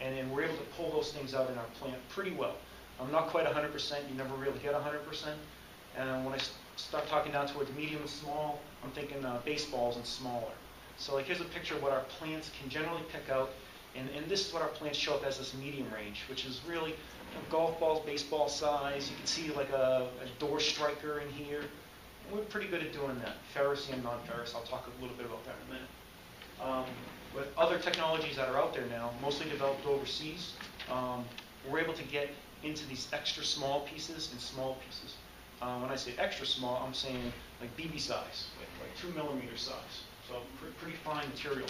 Speaker 10: And we're able to pull those things out in our plant pretty well. I'm not quite 100%, you never really get 100%. And when I start talking down towards medium and small, I'm thinking baseballs and smaller. So like here's a picture of what our plants can generally pick out. And this is what our plants show up as, this medium range, which is really, you know, golf balls, baseball size. You can see like a door striker in here. And we're pretty good at doing that, ferrous and non-ferrous. I'll talk a little bit about that in a minute. With other technologies that are out there now, mostly developed overseas, we're able to get into these extra small pieces and small pieces. When I say extra small, I'm saying like BB size, like 2 millimeter size. So pretty fine material.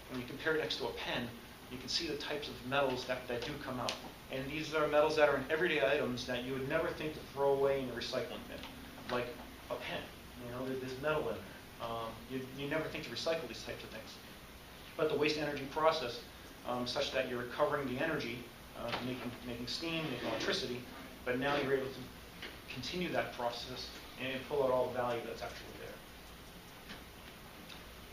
Speaker 10: When you compare it next to a pen, you can see the types of metals that do come out. And these are metals that are in everyday items that you would never think to throw away in the recycling bin, like a pen. You know, there's metal in there. You never think to recycle these types of things. But the waste energy process, such that you're recovering the energy, making steam, making electricity, but now you're able to continue that process and pull out all the value that's actually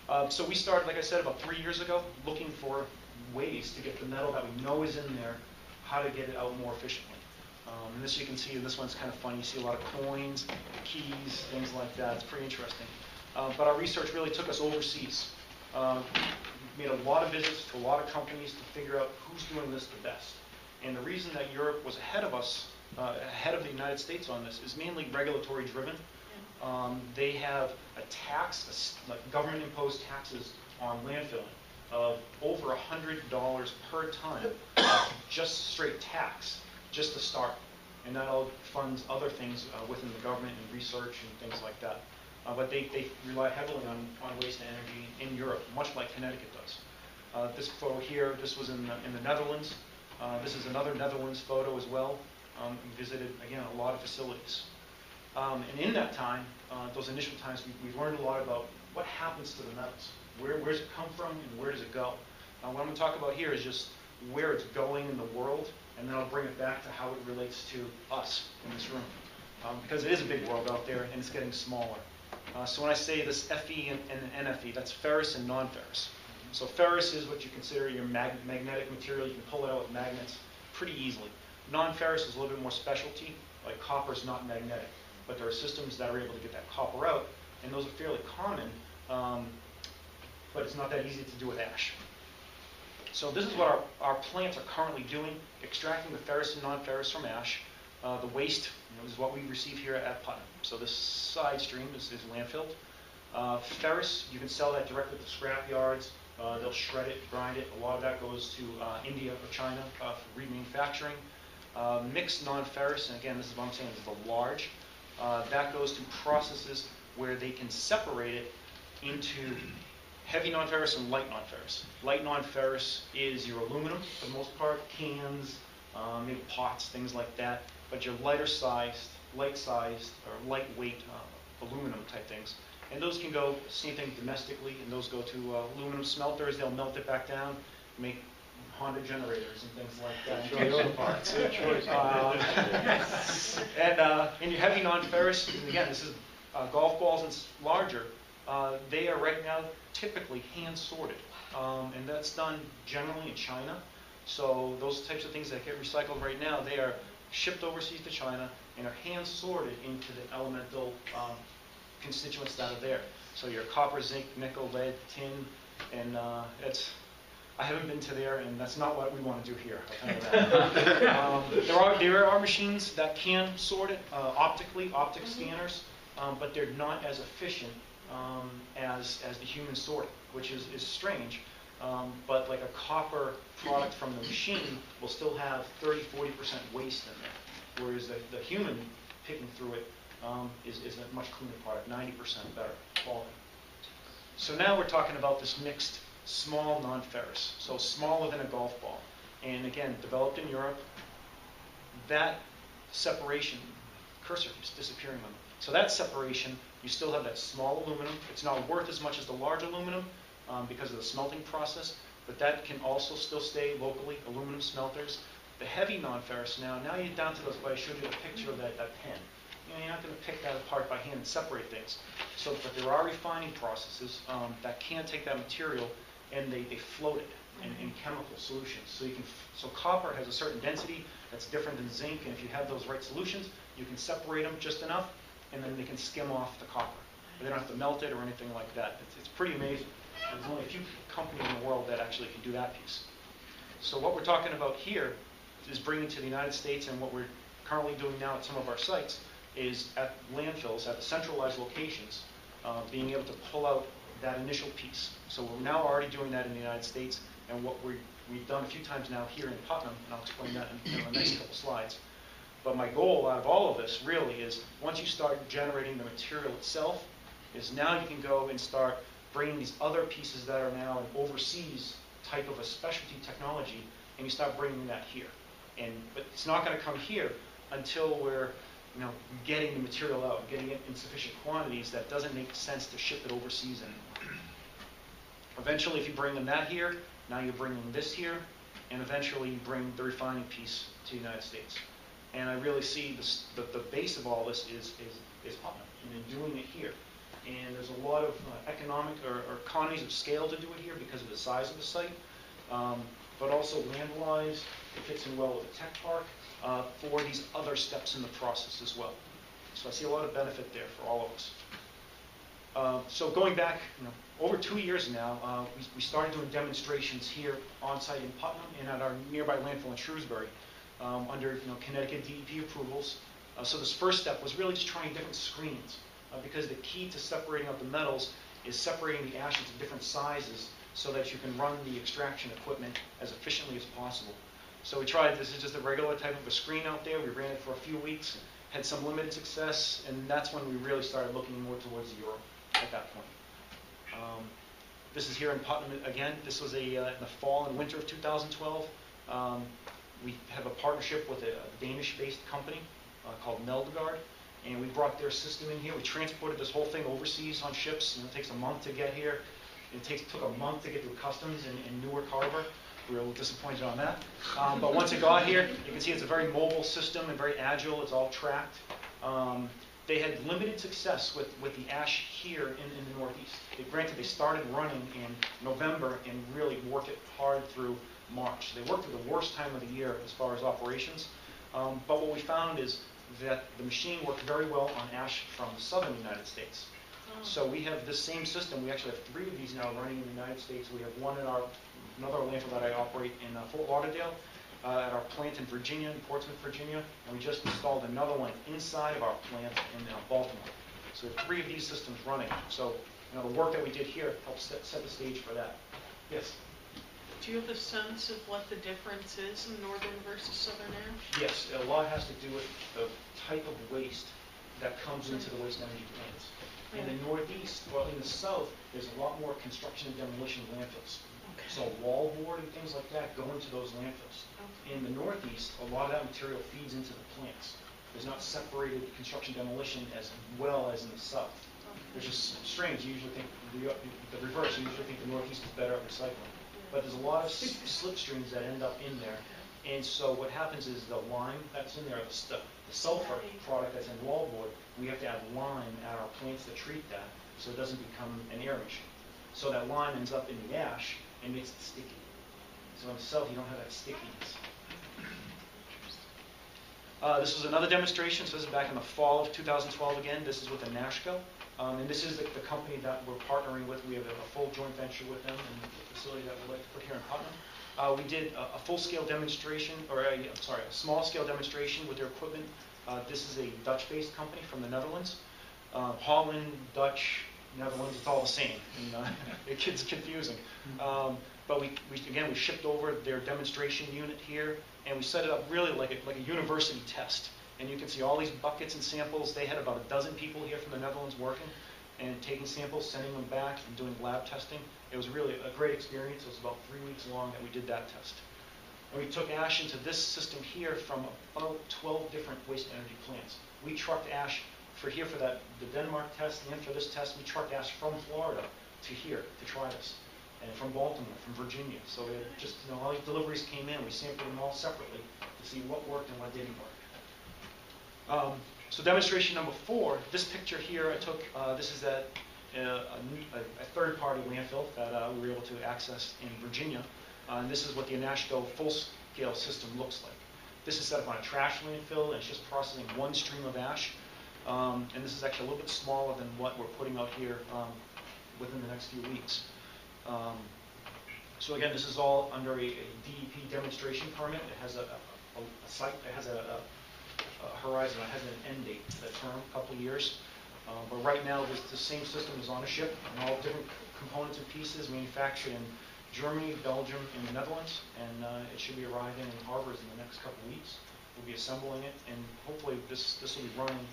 Speaker 10: there. So we started, like I said, about 3 years ago, looking for ways to get the metal that we know is in there, how to get it out more efficiently. And this you can see, this one's kind of fun. You see a lot of coins, keys, things like that. It's pretty interesting. But our research really took us overseas. We made a lot of visits to a lot of companies to figure out who's doing this the best. And the reason that Europe was ahead of us, ahead of the United States on this, is mainly regulatory driven. They have a tax, like government-imposed taxes on landfilling of over $100 per ton, just straight tax, just to start. And that all funds other things within the government and research and things like that. But they rely heavily on waste energy in Europe, much like Connecticut does. This photo here, this was in the Netherlands. This is another Netherlands photo as well. We visited, again, a lot of facilities. And in that time, those initial times, we learned a lot about what happens to the metals. Where does it come from and where does it go? What I'm going to talk about here is just where it's going in the world, and then I'll bring it back to how it relates to us in this room. Because it is a big world out there, and it's getting smaller. So when I say this Fe and NFE, that's ferrous and non-ferrous. So ferrous is what you consider your magnetic material. You can pull it out with magnets pretty easily. Non-ferrous is a little bit more specialty, like copper is not magnetic. But there are systems that are able to get that copper out, and those are fairly common, but it's not that easy to do with ash. So this is what our plants are currently doing, extracting the ferrous and non-ferrous from ash. The waste, is what we receive here at Putnam. So this side stream is landfilled. Ferrous, you can sell that directly to scrap yards. They'll shred it, grind it. A lot of that goes to India or China for remanufacturing. Mixed non-ferrous, and again, this is what I'm saying, is the large. That goes to processes where they can separate it into heavy non-ferrous and light non-ferrous. Light non-ferrous is your aluminum, for the most part, cans, maybe pots, things like that. But your light-sized, or lightweight aluminum type things And those can go, same thing domestically, and those go to aluminum smelters. They'll melt it back down, make Honda generators and things like that. Toyota parts. And your heavy non-ferrous, and again, this is golf balls and larger. They are right now typically hand sorted, and that's done generally in China. So those types of things that get recycled right now, they are shipped overseas to China and are hand sorted into the elemental constituents that are there. So your copper, zinc, nickel, lead, tin, and I haven't been to there, and that's not what we want to do here. I'll tell you that. There are machines that can sort it optically, optic scanners, but they're not as efficient as the human sorting, which is strange. But like a copper product from the machine will still have 30-40% waste in there, whereas the human picking through it is a much cleaner product, 90% better quality. So now we're talking about this mixed small non-ferrous, so smaller than a golf ball. And again, developed in Europe, that separation, cursor keeps disappearing on me. So that separation, you still have that small aluminum. It's not worth as much as the large aluminum because of the smelting process, but that can also still stay locally, aluminum smelters. The heavy non-ferrous now you're down to those, I showed you a picture of that pen. You're not going to pick that apart by hand and separate things. So, but there are refining processes that can take that material and they float it in chemical solutions. So copper has a certain density that's different than zinc, and if you have those right solutions, you can separate them just enough, and then they can skim off the copper. They don't have to melt it or anything like that. It's pretty amazing. There's only a few companies in the world that actually can do that piece. So what we're talking about here is bringing to the United States, and what we're currently doing now at some of our sites is at landfills, at the centralized locations, being able to pull out that initial piece. So we're now already doing that in the United States, and what we've done a few times now here in Putnam, and I'll explain that in the next couple slides. But my goal out of all of this really is, once you start generating the material itself, is now you can go and start bringing these other pieces that are now an overseas type of a specialty technology, and you start bringing that here. But it's not going to come here until we're getting the material out, getting it in sufficient quantities that doesn't make sense to ship it overseas anymore. Eventually, if you bring in that here, now you're bringing this here, and eventually you bring the refining piece to the United States. And I really see the base of all this is Putnam, and in doing it here. And there's a lot of economic or economies of scale to do it here because of the size of the site, but also land-wise, it fits in well with the tech park for these other steps in the process as well. So I see a lot of benefit there for all of us. So going back, over 2 years now, we started doing demonstrations here on site in Putnam and at our nearby landfill in Shrewsbury under Connecticut DEP approvals. So this first step was really just trying different screens because the key to separating out the metals is separating the ash into different sizes so that you can run the extraction equipment as efficiently as possible. So we tried, this is just a regular type of a screen out there. We ran it for a few weeks, had some limited success, and that's when we really started looking more towards Europe at that point. This is here in Putnam again. This was in the fall and winter of 2012. We have a partnership with a Danish-based company called Meldgaard, and we brought their system in here. We transported this whole thing overseas on ships. It takes a month to get here. It took a month to get through customs in Newark Harbor. We were a little disappointed on that. But once it got here, you can see it's a very mobile system and very agile. It's all tracked. They had limited success with the ash here in the Northeast. Granted, they started running in November and really worked it hard through March. They worked through the worst time of the year as far as operations. But what we found is that the machine worked very well on ash from the southern United States. So we have this same system. We actually have 3 of these now running in the United States. We have one in another landfill that I operate in Fort Lauderdale, at our plant in Virginia, in Portsmouth, Virginia, and we just installed another one inside of our plant in Baltimore. So we have 3 of these systems running. So the work that we did here helps set the stage for that. Yes?
Speaker 3: Do you have a sense of what the difference is in northern versus southern ash?
Speaker 10: Yes, a lot has to do with the type of waste that comes into the waste energy plants. In the Northeast, well, in the South, there's a lot more construction and demolition landfills. Okay. So wall board and things like that go into those landfills. Okay. In the Northeast, a lot of that material feeds into the plants. There's not separated construction demolition as well as in the South. which is strange. You usually think the reverse. You usually think the Northeast is better at recycling. But there's a lot of slipstreams that end up in there. And so what happens is the lime that's in there, the sulfur product that's in wallboard, we have to add lime at our plants to treat that so it doesn't become an air machine. So that lime ends up in the ash and makes it sticky. So in the south, you don't have that stickiness. This was another demonstration. So this is back in the fall of 2012 again. This is with the NASHCO. And this is the company that we're partnering with. We have a full joint venture with them and the facility that we'd like to put here in Putnam. We did a full-scale demonstration, or a small-scale demonstration with their equipment. This is a Dutch-based company from the Netherlands. Holland, Dutch, Netherlands, it's all the same. And, it gets confusing. But we shipped over their demonstration unit here, and we set it up really like a university test. And you can see all these buckets and samples. They had about a dozen people here from the Netherlands working and taking samples, sending them back, and doing lab testing. It was really a great experience. It was about 3 weeks long that we did that test. And we took ash into this system here from about 12 different waste energy plants. We trucked ash for the Denmark test, and for this test, we trucked ash from Florida to here to try this. And from Baltimore, from Virginia. So it just, all these deliveries came in. We sampled them all separately to see what worked and what didn't work. So demonstration number 4, this picture here I took, this is at a third-party landfill that we were able to access in Virginia. And this is what the NASHCO full-scale system looks like. This is set up on a trash landfill, and it's just processing one stream of ash. And this is actually a little bit smaller than what we're putting out here within the next few weeks. So again, this is all under a DEP demonstration permit. It has a site, it has a horizon, it has an end date to that term, a couple of years. But right now, the same system is on a ship, and all different components and pieces manufactured in Germany, Belgium, and the Netherlands, and it should be arriving in harbors in the next couple of weeks. We'll be assembling it, and hopefully this will be running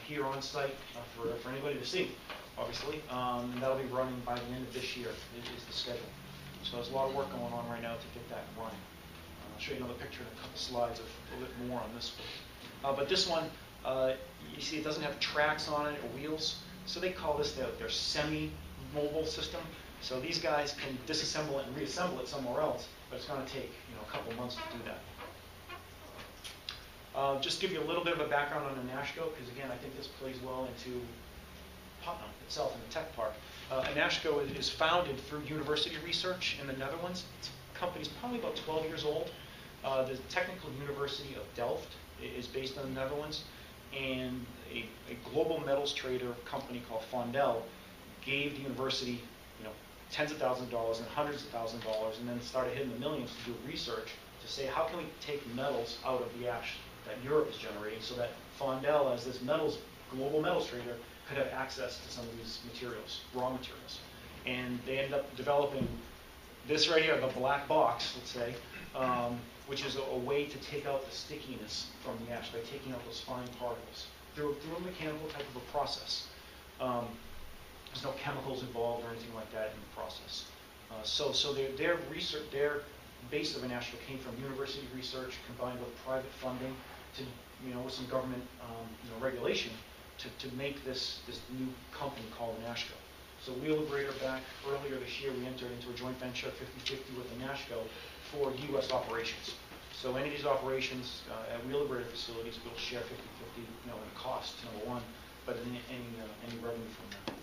Speaker 10: here on site for anybody to see, obviously. And that'll be running by the end of this year, is the schedule. So there's a lot of work going on right now to get that running. I'll show you another picture in a couple slides of a little bit more on this one. But this one, you see it doesn't have tracks on it or wheels, so they call this their semi-mobile system. So these guys can disassemble it and reassemble it somewhere else, but it's going to take a couple months to do that. Just give you a little bit of a background on the NASHCO, because again, I think this plays well into Putnam itself and the tech park. NASHCO is founded through university research in the Netherlands. The company's probably about 12 years old. The Technical University of Delft is based in the Netherlands, and a global metals trader company called Fondel gave the university tens of thousands of dollars and hundreds of thousands of dollars, and then started hitting the millions to do research to say, how can we take metals out of the ash that Europe is generating, so that Fondel, as this global metals trader, could have access to some of these materials, raw materials. And they ended up developing this right here, the black box, let's say, which is a way to take out the stickiness from the ash by taking out those fine particles through a mechanical type of a process. There's no chemicals involved or anything like that in the process. So their research, their base of NASHCO came from university research combined with private funding to, with some government, regulation to make this new company called NASHCO. So Wheelabrator back earlier this year, we entered into a joint venture 50-50 with the NASHCO for U.S. operations. So any of these operations at Wheelabrator facilities will share 50-50, in the cost, number one, but in any revenue from that.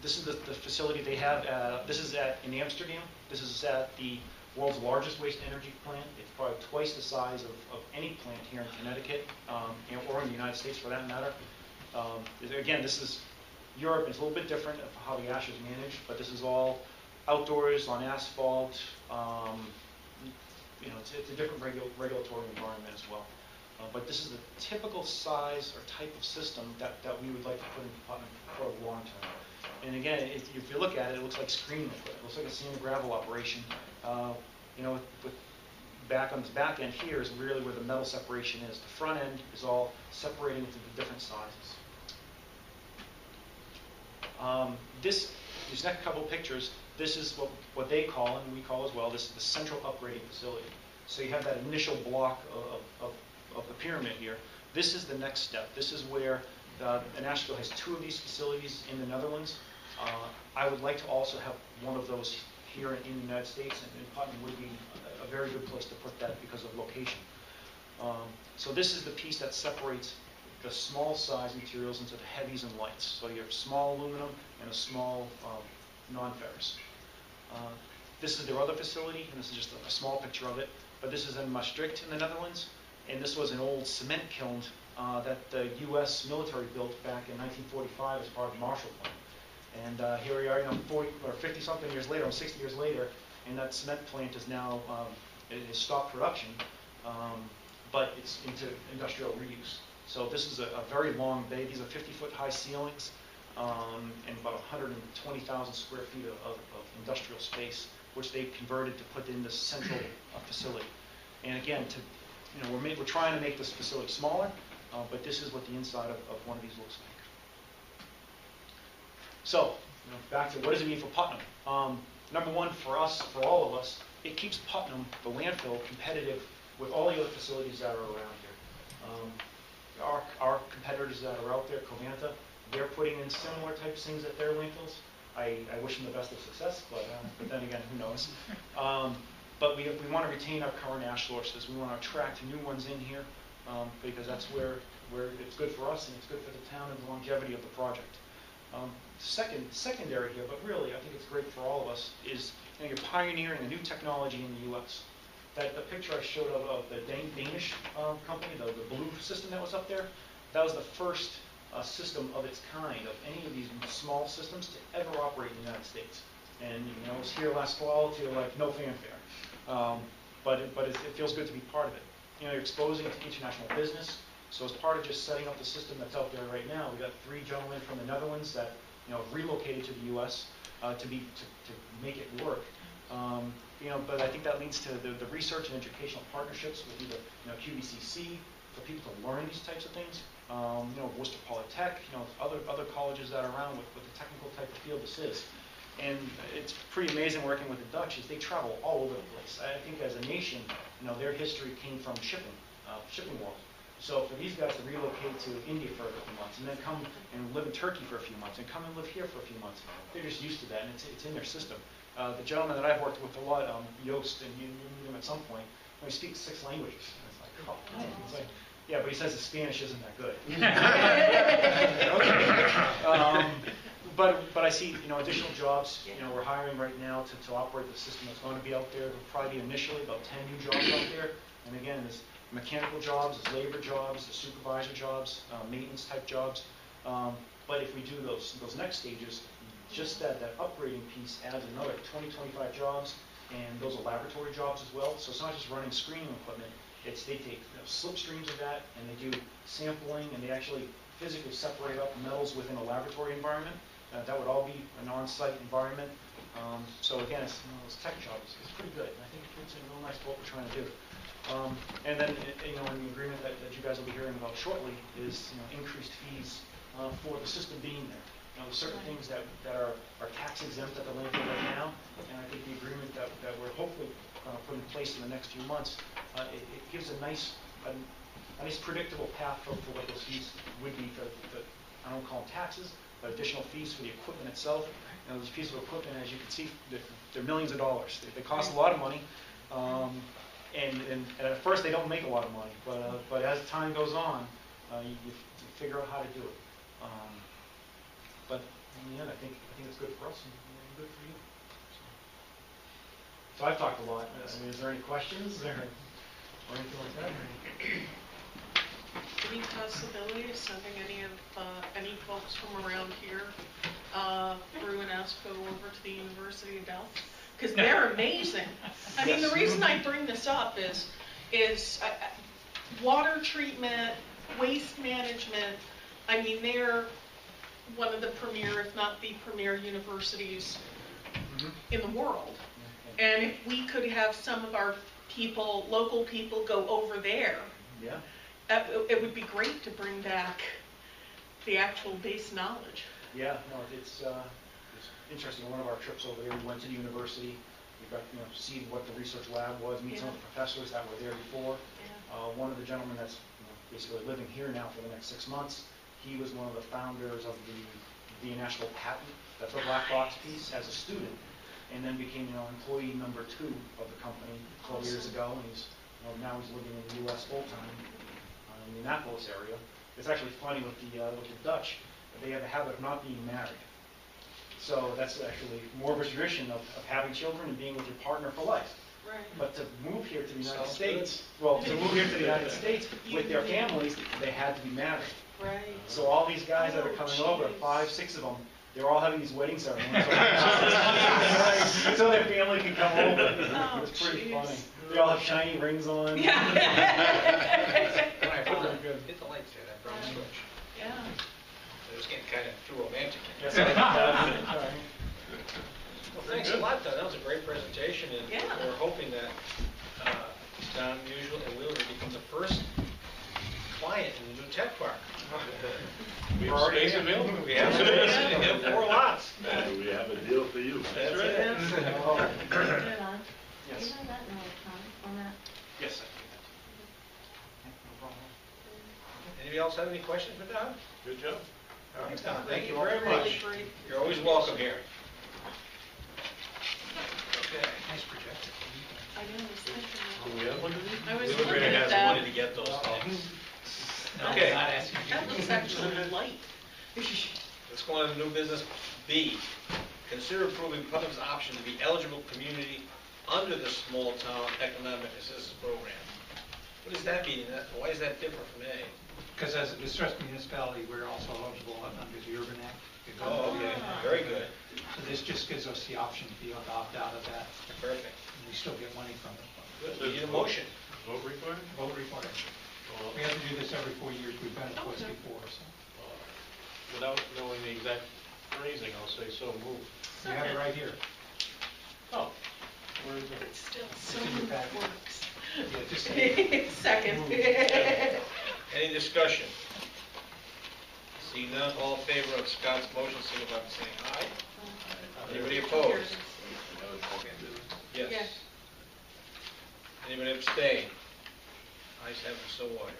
Speaker 10: This is the facility they have. This is in Amsterdam. This is at the world's largest waste energy plant. It's probably twice the size of any plant here in Connecticut, or in the United States for that matter. Again, this is Europe. It's a little bit different of how the ash is managed, but this is all outdoors on asphalt. It's a different regulatory environment as well. But this is the typical size or type of system that we would like to put in Putnam for the long term. And again, if you look at it, it looks like screening equipment. It looks like a sand and gravel operation. With back on this back end here is really where the metal separation is. The front end is all separating into the different sizes. These next couple of pictures, this is what they call, and we call as well, this is the central upgrading facility. So you have that initial block of the pyramid here. This is the next step. This is where Nashville has 2 of these facilities in the Netherlands. I would like to also have one of those here in the United States, and Putnam would be a very good place to put that because of location. So this is the piece that separates the small size materials into the heavies and lights. So you have small aluminum and a small non-ferrous. This is their other facility, and this is just a small picture of it. But this is in Maastricht in the Netherlands, and this was an old cement kiln that the U.S. military built back in 1945 as part of the Marshall Plan. And here we are, 40 or 50-something years later, or 60 years later, and that cement plant is now it has stopped production, but it's into industrial reuse. So this is a very long bay. These are 50-foot high ceilings and about 120,000 square feet of industrial space, which they converted to put in this central facility. And again, we're trying to make this facility smaller, but this is what the inside of one of these looks like. So, back to what does it mean for Putnam? Number one, for us, for all of us, it keeps Putnam, the landfill, competitive with all the other facilities that are around here. Our competitors that are out there, Covanta, they're putting in similar types of things at their landfills. I wish them the best of success, but then again, who knows? But we want to retain our current ash sources. We want to attract new ones in here because that's where it's good for us and it's good for the town and the longevity of the project. Secondary here, but really I think it's great for all of us, is you're pioneering a new technology in the U.S. The picture I showed of the Danish company, the blue system that was up there, that was the first system of its kind of any of these small systems to ever operate in the United States. And it was here last fall to no fanfare. But it feels good to be part of it. You're exposing it to international business. So as part of just setting up the system that's out there right now, we got 3 gentlemen from the Netherlands that have relocated to the U.S. To make it work. But I think that leads to the research and educational partnerships with either QVCC for people to learn these types of things. Worcester Polytech, other colleges that are around with the technical type of field this is. And it's pretty amazing working with the Dutch is they travel all over the place. I think as a nation, their history came from shipping world. So for these guys to relocate to India for a few months and then come and live in Turkey for a few months and come and live here for a few months, they're just used to that and it's in their system. The gentleman that I've worked with a lot, Joost, and you knew him at some point, he speaks 6 languages. And it's like, oh, it's like, yeah, but he says his Spanish isn't that good. But I see, additional jobs. We're hiring right now to operate the system that's going to be out there. There'll probably be initially about 10 new jobs out there. And again, there's mechanical jobs, there's labor jobs, there's supervisor jobs, maintenance type jobs. But if we do those next stages, just that upgrading piece adds another 20, 25 jobs, and those are laboratory jobs as well. So it's not just running screening equipment. They take slipstreams of that, and they do sampling, and they actually physically separate up metals within a laboratory environment. That would all be an on-site environment. So again, those tech jobs is pretty good. And I think it's real nice what we're trying to do. And then, in the agreement that you guys will be hearing about shortly is increased fees for the system being there. There's certain things that are tax exempt at the landfill right now, and I think the agreement that we're hopefully put in place in the next few months, it gives a nice predictable path for what those fees would be for I don't call them taxes, but additional fees for the equipment itself. These pieces of equipment, as you can see, they're millions of dollars. They cost a lot of money, and at first they don't make a lot of money, but as time goes on, you figure out how to do it. But in the end, I think it's good for us and good for you. So I've talked a lot. Is there any questions or anything like that?
Speaker 3: Any possibility of sending any folks from around here through an ASCO over to the University of Delft? Because they're amazing. I mean, the reason I bring this up is water treatment, waste management. I mean, they're one of the premier, if not the premier universities in the world. And if we could have some of our people, local people, go over there, it would be great to bring back the actual base knowledge.
Speaker 10: Yeah, no, it's interesting. One of our trips over there, we went to the university. We got see what the research lab was, meet some of the professors that were there before. One of the gentlemen that's basically living here now for the next 6 months, He was one of the founders of the national patent, that's the black box piece, as a student, and then became, employee number 2 of the company 12 years ago, and now he's living in the U.S. full-time in the Annapolis area. It's actually funny with the Dutch, they have a habit of not being married. So that's actually more of a tradition of having children and being with your partner for life.
Speaker 3: Right.
Speaker 10: But to move here to the United
Speaker 1: Sounds
Speaker 10: States, to move here to the United States with their families, they had to be married.
Speaker 3: Right.
Speaker 10: So all these guys that are coming over, 5, 6 of them, they're all having these wedding ceremonies. So their family can come over.
Speaker 3: Oh,
Speaker 10: It's pretty
Speaker 3: jeez.
Speaker 10: funny. They all have shiny rings on.
Speaker 3: Yeah.
Speaker 11: Hit the lights there, that brown switch.
Speaker 3: Yeah.
Speaker 11: It was getting kind of too romantic.
Speaker 10: Yes, I think that-
Speaker 1: Well, thanks a lot, Don. That was a great presentation, and
Speaker 3: Yeah.
Speaker 1: we're hoping that Don Usual and Wheeler become the first client in the new tech park.
Speaker 8: We have space available.
Speaker 1: We have space, we have 4 lots.
Speaker 5: We have a deal for you.
Speaker 1: That's it.
Speaker 10: Oh,
Speaker 9: Put it on.
Speaker 10: Yes.
Speaker 9: You have that now, Tom, on that.
Speaker 10: Yes, I can do that. No problem.
Speaker 1: Anybody else have any questions for Don?
Speaker 8: Good job.
Speaker 1: All right, Don, thank you
Speaker 3: Really
Speaker 1: very much.
Speaker 3: great.
Speaker 1: You're always welcome here. Okay.
Speaker 2: Nice projector.
Speaker 3: I know, I was thinking
Speaker 8: Do we have one of these?
Speaker 3: that. I was
Speaker 1: Wheeler
Speaker 3: looking
Speaker 1: Granite
Speaker 3: at
Speaker 1: has
Speaker 3: that.
Speaker 1: wanted to get those things.
Speaker 2: No,
Speaker 1: Okay.
Speaker 2: not asking you.
Speaker 3: That looks actually light.
Speaker 1: Let's go on to new business B. Consider approving Putnam's option to be eligible community under the small town economic assistance program. What does that mean? Why is that different from A?
Speaker 2: Because as a distressed municipality, we're also eligible under the Urban Act.
Speaker 1: Oh, okay, very good,
Speaker 2: So this just gives us the option to be able to opt out of that,
Speaker 1: perfect.
Speaker 2: and we still get money from it.
Speaker 1: Good. We need a motion.
Speaker 8: Vote required?
Speaker 2: Vote required. We have to do this every 4 years. We've done it twice
Speaker 3: Okay.
Speaker 2: before, so.
Speaker 8: Without knowing the exact phrasing, I'll say so moved.
Speaker 2: You have it right here.
Speaker 8: Oh, where is it?
Speaker 3: It's still so
Speaker 2: It's in your packet.
Speaker 3: works.
Speaker 2: Yeah, just say,
Speaker 3: Second.
Speaker 1: Any discussion? Seeing none, all in favor of Scott's motion, signify by saying aye. Anybody opposed? Yes.
Speaker 3: Yes.
Speaker 1: Anybody abstain? Ayes have it, so ordered.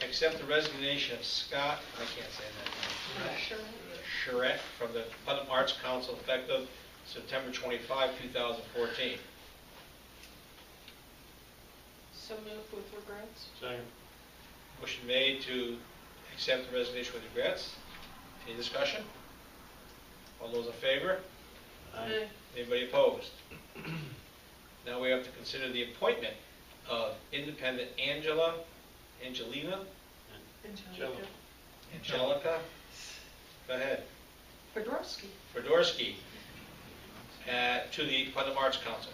Speaker 1: Accept the resignation of Scott, I can't say that name.
Speaker 3: Sure.
Speaker 1: Charette from the Putnam Arts Council effective September 25, 2014.
Speaker 3: So moved with regrets.
Speaker 8: Second.
Speaker 1: Motion made to accept the resignation with regrets. Any discussion? All those in favor?
Speaker 3: Aye.
Speaker 1: Anybody opposed? Now we have to consider the appointment of independent Angelina, Angelica, go ahead,
Speaker 3: Podrowski.
Speaker 1: Fedorsky, to the Putnam Arts Council.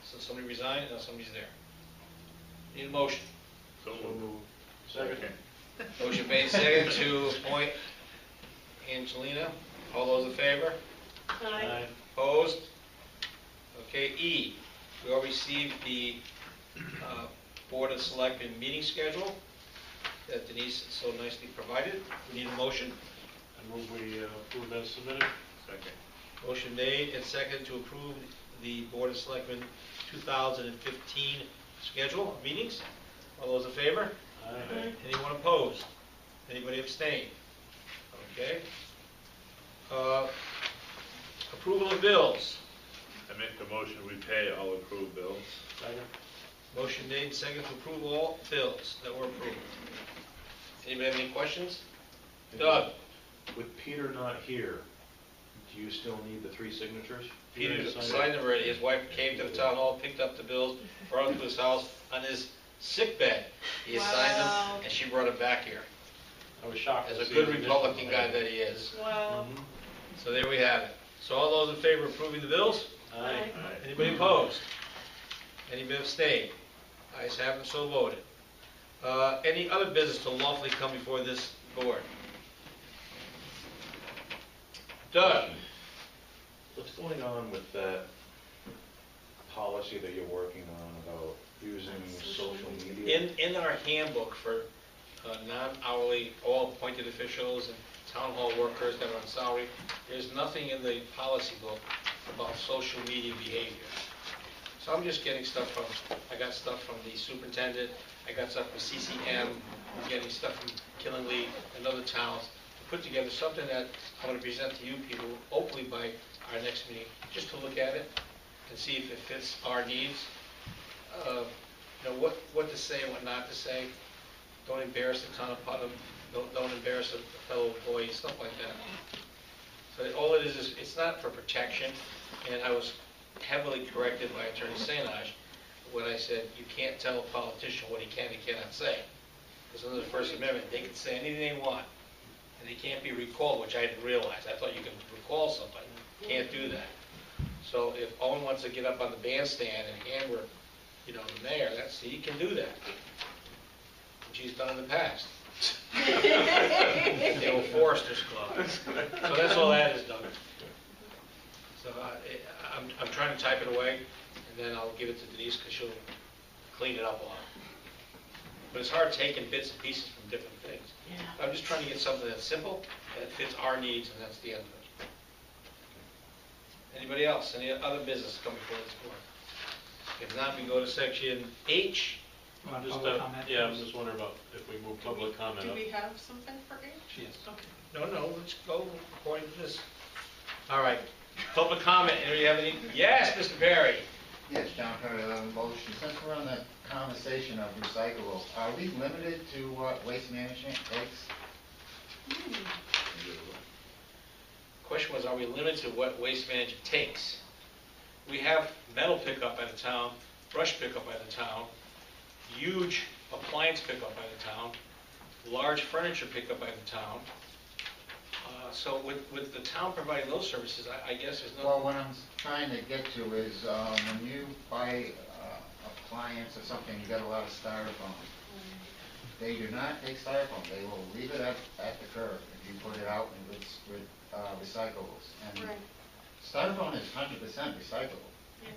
Speaker 1: So somebody resigned, now somebody's there. Need a motion.
Speaker 5: So moved.
Speaker 8: Second.
Speaker 1: Motion made second to appoint Angelina. All those in favor?
Speaker 3: Aye.
Speaker 1: Opposed? Okay, E, we all received the Board of Selectmen meeting schedule that Denise so nicely provided. We need a motion.
Speaker 8: I move we approve as submitted.
Speaker 5: Second.
Speaker 1: Motion made and seconded to approve the Board of Selectmen 2015 schedule of meetings. All those in favor?
Speaker 8: Aye.
Speaker 1: Anyone opposed? Anybody abstain? Okay. Approval of bills.
Speaker 5: I make the motion, we pay all approved bills.
Speaker 8: Second.
Speaker 1: Motion made and seconded to approve all bills that were approved. Anybody have any questions? Doug?
Speaker 7: With Peter not here, do you still need the 3 signatures?
Speaker 1: Peter
Speaker 8: Signed it.
Speaker 1: signed them already. His wife came to the town hall, picked up the bills, brought them to his house on his sick bed. He had signed
Speaker 3: Wow.
Speaker 1: them, and she brought them back here.
Speaker 8: I was shocked.
Speaker 1: As
Speaker 8: to
Speaker 1: a
Speaker 8: see
Speaker 1: good
Speaker 8: his initials
Speaker 1: Republican
Speaker 8: on
Speaker 1: guy
Speaker 8: it.
Speaker 1: that he is.
Speaker 3: Wow.
Speaker 1: So there we have it. So all those in favor of approving the bills?
Speaker 8: Aye.
Speaker 1: Anybody opposed? Anybody abstain? Ayes have it, so voted. Any other business to lawfully come before this board? Doug?
Speaker 7: What's going on with that policy that you're working on about using social media?
Speaker 1: In our handbook for non-hourly, all appointed officials and town hall workers that are on salary, there's nothing in the policy book about social media behavior. So I'm just getting stuff from, I got stuff from the superintendent, I got stuff from CCM,
Speaker 11: we're getting stuff from Killing Lee and other towns, to put together something that I'm gonna present to you people, hopefully by our next meeting, just to look at it and see if it fits our needs. You know, what to say and what not to say. Don't embarrass the town of Putnam, don't embarrass a fellow employee, stuff like that. So all it is it's not for protection, and I was heavily corrected by Attorney Sainage when I said you can't tell a politician what he can and cannot say. Because under the First Amendment, they can say anything they want, and they can't be recalled, which I didn't realize. I thought you could recall somebody. Can't do that. So if Owen wants to get up on the bandstand and hammer, you know, the mayor, he can do that, which he's done in the past. The old Foresters Club. So that's all that is, Doug. So I'm trying to type it away, and then I'll give it to Denise because she'll clean it up a lot. But it's hard taking bits and pieces from different things.
Speaker 3: Yeah.
Speaker 11: I'm just trying to get something that's simple, that fits our needs, and that's the end of it. Anybody else? Any other business coming before this board? If not, we go to section H.
Speaker 2: You want
Speaker 8: Just,
Speaker 2: public comment
Speaker 8: yeah, I'm
Speaker 2: first?
Speaker 8: just wondering about if we move public comment
Speaker 3: Do
Speaker 8: up.
Speaker 3: we have something for H?
Speaker 2: Yes.
Speaker 3: Okay.
Speaker 11: No, let's go according to this. All right, public comment. Anybody have any? Yes, Mr. Perry.
Speaker 12: Yes, John Perry, 11 Motion. Since we're on the conversation of recyclables, are we limited to what Waste Management takes?
Speaker 11: Question was, are we limited to what Waste Management takes? We have metal pickup by the town, brush pickup by the town, huge appliance pickup by the town, large furniture pickup by the town. So with the town providing those services, I guess there's no...
Speaker 12: Well, what I'm trying to get to is when you buy appliance or something, you got a lot of styrofoam. They do not take styrofoam. They will leave it at the curb if you put it out with recyclables. And
Speaker 3: Right.
Speaker 12: styrofoam is 100% recyclable.
Speaker 3: Yeah.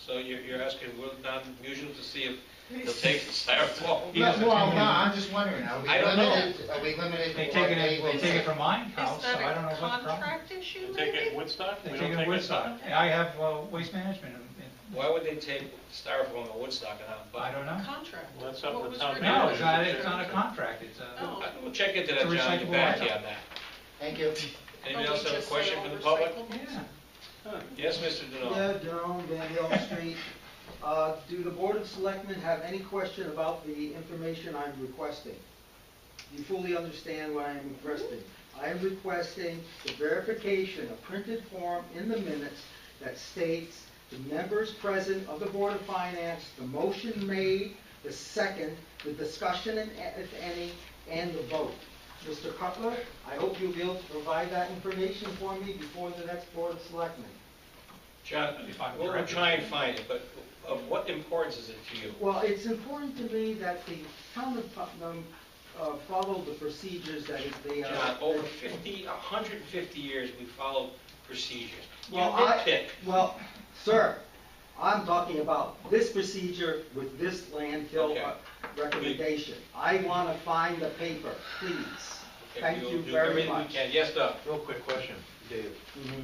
Speaker 11: So you're asking, well, not unusual to see if they'll take the styrofoam?
Speaker 12: Well, no, I'm just wondering, are we
Speaker 11: I don't know.
Speaker 12: limited? Are we limited
Speaker 2: They
Speaker 12: to
Speaker 2: take
Speaker 12: what
Speaker 2: it,
Speaker 12: will
Speaker 2: they take it
Speaker 12: take?
Speaker 2: from my
Speaker 3: Is
Speaker 2: house, so
Speaker 3: that
Speaker 2: I don't know
Speaker 3: a
Speaker 2: what the problem.
Speaker 3: contract issue,
Speaker 8: They take it
Speaker 3: maybe?
Speaker 8: in Woodstock?
Speaker 2: They
Speaker 8: We
Speaker 2: take
Speaker 8: don't
Speaker 2: it in
Speaker 8: take
Speaker 2: Woodstock. I have Waste Management in
Speaker 11: Why would they take styrofoam in Woodstock and not buy?
Speaker 2: I don't know.
Speaker 3: Contract.
Speaker 8: Well, that's something
Speaker 3: What
Speaker 8: the
Speaker 3: was
Speaker 8: town
Speaker 3: written?
Speaker 2: No,
Speaker 8: manager
Speaker 2: it's not a contract, it's a,
Speaker 3: Oh.
Speaker 11: We'll check into that,
Speaker 2: It's a
Speaker 11: John, and get
Speaker 2: recyclable
Speaker 11: back to you
Speaker 2: item.
Speaker 11: on that.
Speaker 12: Thank you.
Speaker 11: Anybody
Speaker 3: Oh,
Speaker 11: else
Speaker 3: we
Speaker 11: have a
Speaker 3: just
Speaker 11: question
Speaker 3: said
Speaker 11: from the
Speaker 3: all
Speaker 11: public?
Speaker 3: recyclables?
Speaker 2: yeah.
Speaker 11: Yes, Mr. Denal?
Speaker 6: Yeah, Jerome, Van Hill Street. Do the Board of Selectmen have any question about the information I'm requesting? Do you fully understand what I am requesting? I am requesting the verification, a printed form in the minutes that states the members present of the Board of Finance, the motion made, the second, the discussion, if any, and the vote. Mr. Cutler, I hope you'll be able to provide that information for me before the next Board of Selectmen.
Speaker 11: John, we'll try and find it, but of what importance is it to you?
Speaker 6: Well, it's important to me that the town of Putnam follow the procedures that they are.
Speaker 11: John, over 150 years, we followed procedures. You
Speaker 6: Well,
Speaker 11: nitpick.
Speaker 6: Well, sir, I'm talking about this procedure with this landfill
Speaker 11: Okay.
Speaker 6: recommendation. I want to find the paper, please.
Speaker 11: Okay,
Speaker 6: Thank
Speaker 11: we'll
Speaker 6: you
Speaker 11: do
Speaker 6: very
Speaker 11: everything we
Speaker 6: much.
Speaker 11: can. Yes, Doug?
Speaker 7: Real quick question, Dave.
Speaker 6: Mhm.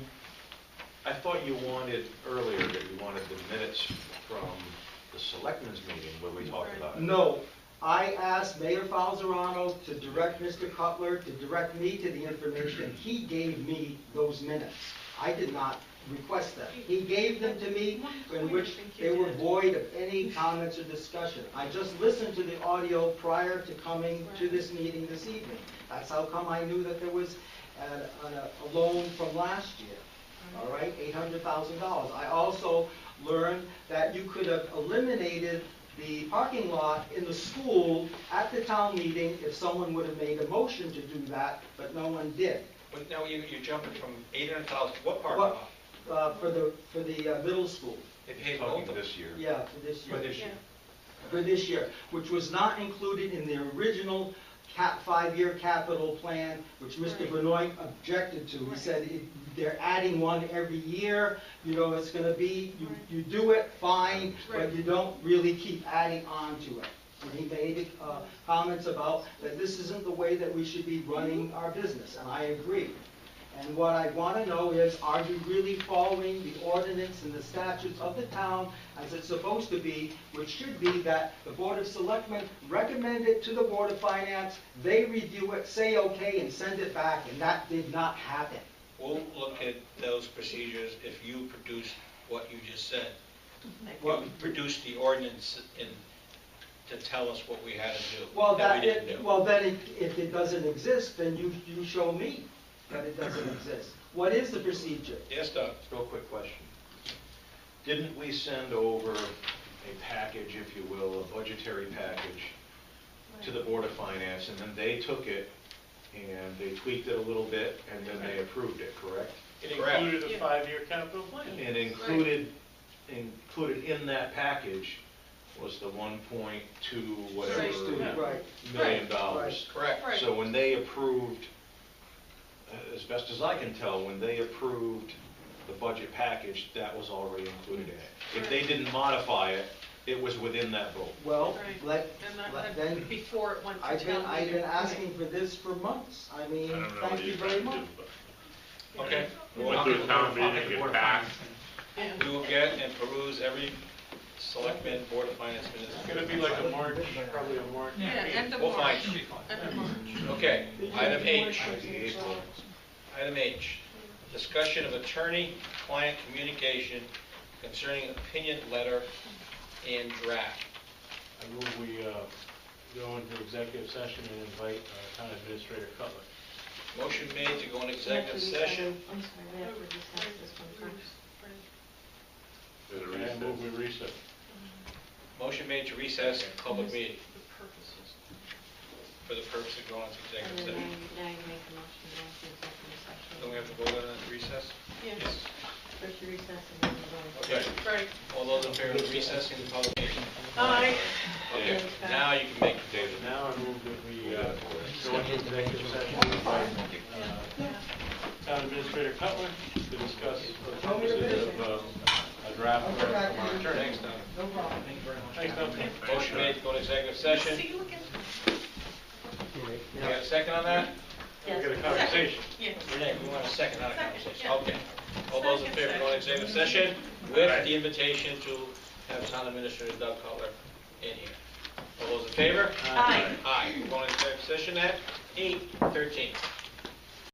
Speaker 7: I thought you wanted, earlier, that you wanted the minutes from the selectmen's meeting where we talked about it.
Speaker 6: No, I asked Mayor Falzarano to direct Mr. Cutler to direct me to the information. He gave me those minutes. I did not request them. He gave them to me, in which they were void of any comments or discussion. I just listened to the audio prior to coming to this meeting this evening. That's how come I knew that there was a loan from last year. All right, $800,000. I also learned that you could have eliminated the parking lot in the school at the town meeting if someone would have made a motion to do that, but no one did.
Speaker 11: But now you're jumping from 800,000, what parking
Speaker 6: What?
Speaker 11: lot?
Speaker 6: For the middle school,
Speaker 11: They paid both
Speaker 7: Talking
Speaker 11: of them.
Speaker 7: this year.
Speaker 6: yeah, for this year.
Speaker 2: For this year.
Speaker 6: For this year, which was not included in the original 5-year capital plan, which Mr.
Speaker 3: Right.
Speaker 6: Benoit objected to. He
Speaker 3: Right.
Speaker 6: said they're adding one every year, you know, it's gonna be, you do it, fine, but
Speaker 3: Right.
Speaker 6: you don't really keep adding on to it. And he made comments about that this isn't the way that we should be running our business, and I agree. And what I want to know is, are you really following the ordinance and the statutes of the town as it's supposed to be, which should be that the Board of Selectmen recommend it to the Board of Finance, they review it, say okay, and send it back, and that did not happen.
Speaker 11: We'll look at those procedures if you produce what you just said.
Speaker 6: Well-
Speaker 11: You produced the ordinance to tell us what we had to do.
Speaker 6: Well,
Speaker 11: that we didn't do.
Speaker 6: well, then if it doesn't exist, then you show me that it doesn't exist. What is the procedure?
Speaker 11: Yes, Doug?
Speaker 7: Real quick question. Didn't we send over a package, if you will, a budgetary package to the Board of Finance, and then they took it and they tweaked it a little bit, and then they approved it, correct?
Speaker 8: It
Speaker 11: Correct.
Speaker 8: included a 5-year capital plan.
Speaker 7: And included in that package was the 1.2 whatever
Speaker 6: Right.
Speaker 7: million dollars.
Speaker 11: Correct.
Speaker 3: Right.
Speaker 7: So when they approved, as best as I can tell, when they approved the budget package, that was already included in it. If they didn't modify it, it was within that vote.
Speaker 6: Well,
Speaker 3: Right. And
Speaker 6: then,
Speaker 3: before it went to
Speaker 6: I've
Speaker 3: town meeting.
Speaker 6: been asking for this for months. I mean,
Speaker 5: I don't know
Speaker 6: thank
Speaker 5: what
Speaker 6: you
Speaker 5: you're
Speaker 6: very
Speaker 5: trying to
Speaker 6: much.
Speaker 5: do, but
Speaker 11: Okay.
Speaker 5: we went through a town meeting,
Speaker 2: Board
Speaker 5: get
Speaker 2: of
Speaker 5: passed.
Speaker 2: Finance.
Speaker 11: We will get and peruse every selectman, Board of Finance minutes.
Speaker 8: It's gonna be like a March, probably a March.
Speaker 3: Yeah, end of
Speaker 11: We'll find
Speaker 3: March.
Speaker 11: you.
Speaker 3: End of March.
Speaker 11: Okay, item H. Item H, discussion of attorney-client communication concerning opinion letter and draft.
Speaker 8: I move we go into executive session and invite Town Administrator Cutler.
Speaker 11: Motion made to go into executive session.
Speaker 9: I'm sorry, we have to discuss this one first.
Speaker 5: There's a
Speaker 8: And I move
Speaker 5: recess.
Speaker 8: we recess.
Speaker 11: Motion made to recess in public meeting
Speaker 3: The purposes.
Speaker 11: for the purpose of going into
Speaker 9: And
Speaker 11: executive
Speaker 9: then
Speaker 11: session.
Speaker 9: now you make the motion to go into executive session.
Speaker 11: Don't we have to vote on that recess?
Speaker 3: Yes.
Speaker 9: First you recess and then you go.
Speaker 11: Okay.
Speaker 3: Right.
Speaker 11: All those in favor of recessing the public meeting?
Speaker 3: Aye.
Speaker 11: Okay, now you can make the David.
Speaker 8: Now I move that we go into executive session and invite Town Administrator Cutler to discuss the purposes of a draft letter from our attorney.
Speaker 11: Thanks, Don.
Speaker 6: No problem.
Speaker 8: Thanks, Don.
Speaker 11: Motion made to go into executive session.
Speaker 3: See you again.
Speaker 11: You got a second on that?
Speaker 8: We got a conversation.
Speaker 3: Yes.
Speaker 11: Renee, we want a second, not a
Speaker 3: Second,
Speaker 11: conversation.
Speaker 3: yeah.
Speaker 11: Okay. All those in favor of going into executive session with the invitation to have Town Administrator Doug Cutler in here. All those in favor?
Speaker 3: Aye.
Speaker 11: Aye. We're going into executive session at 8:13.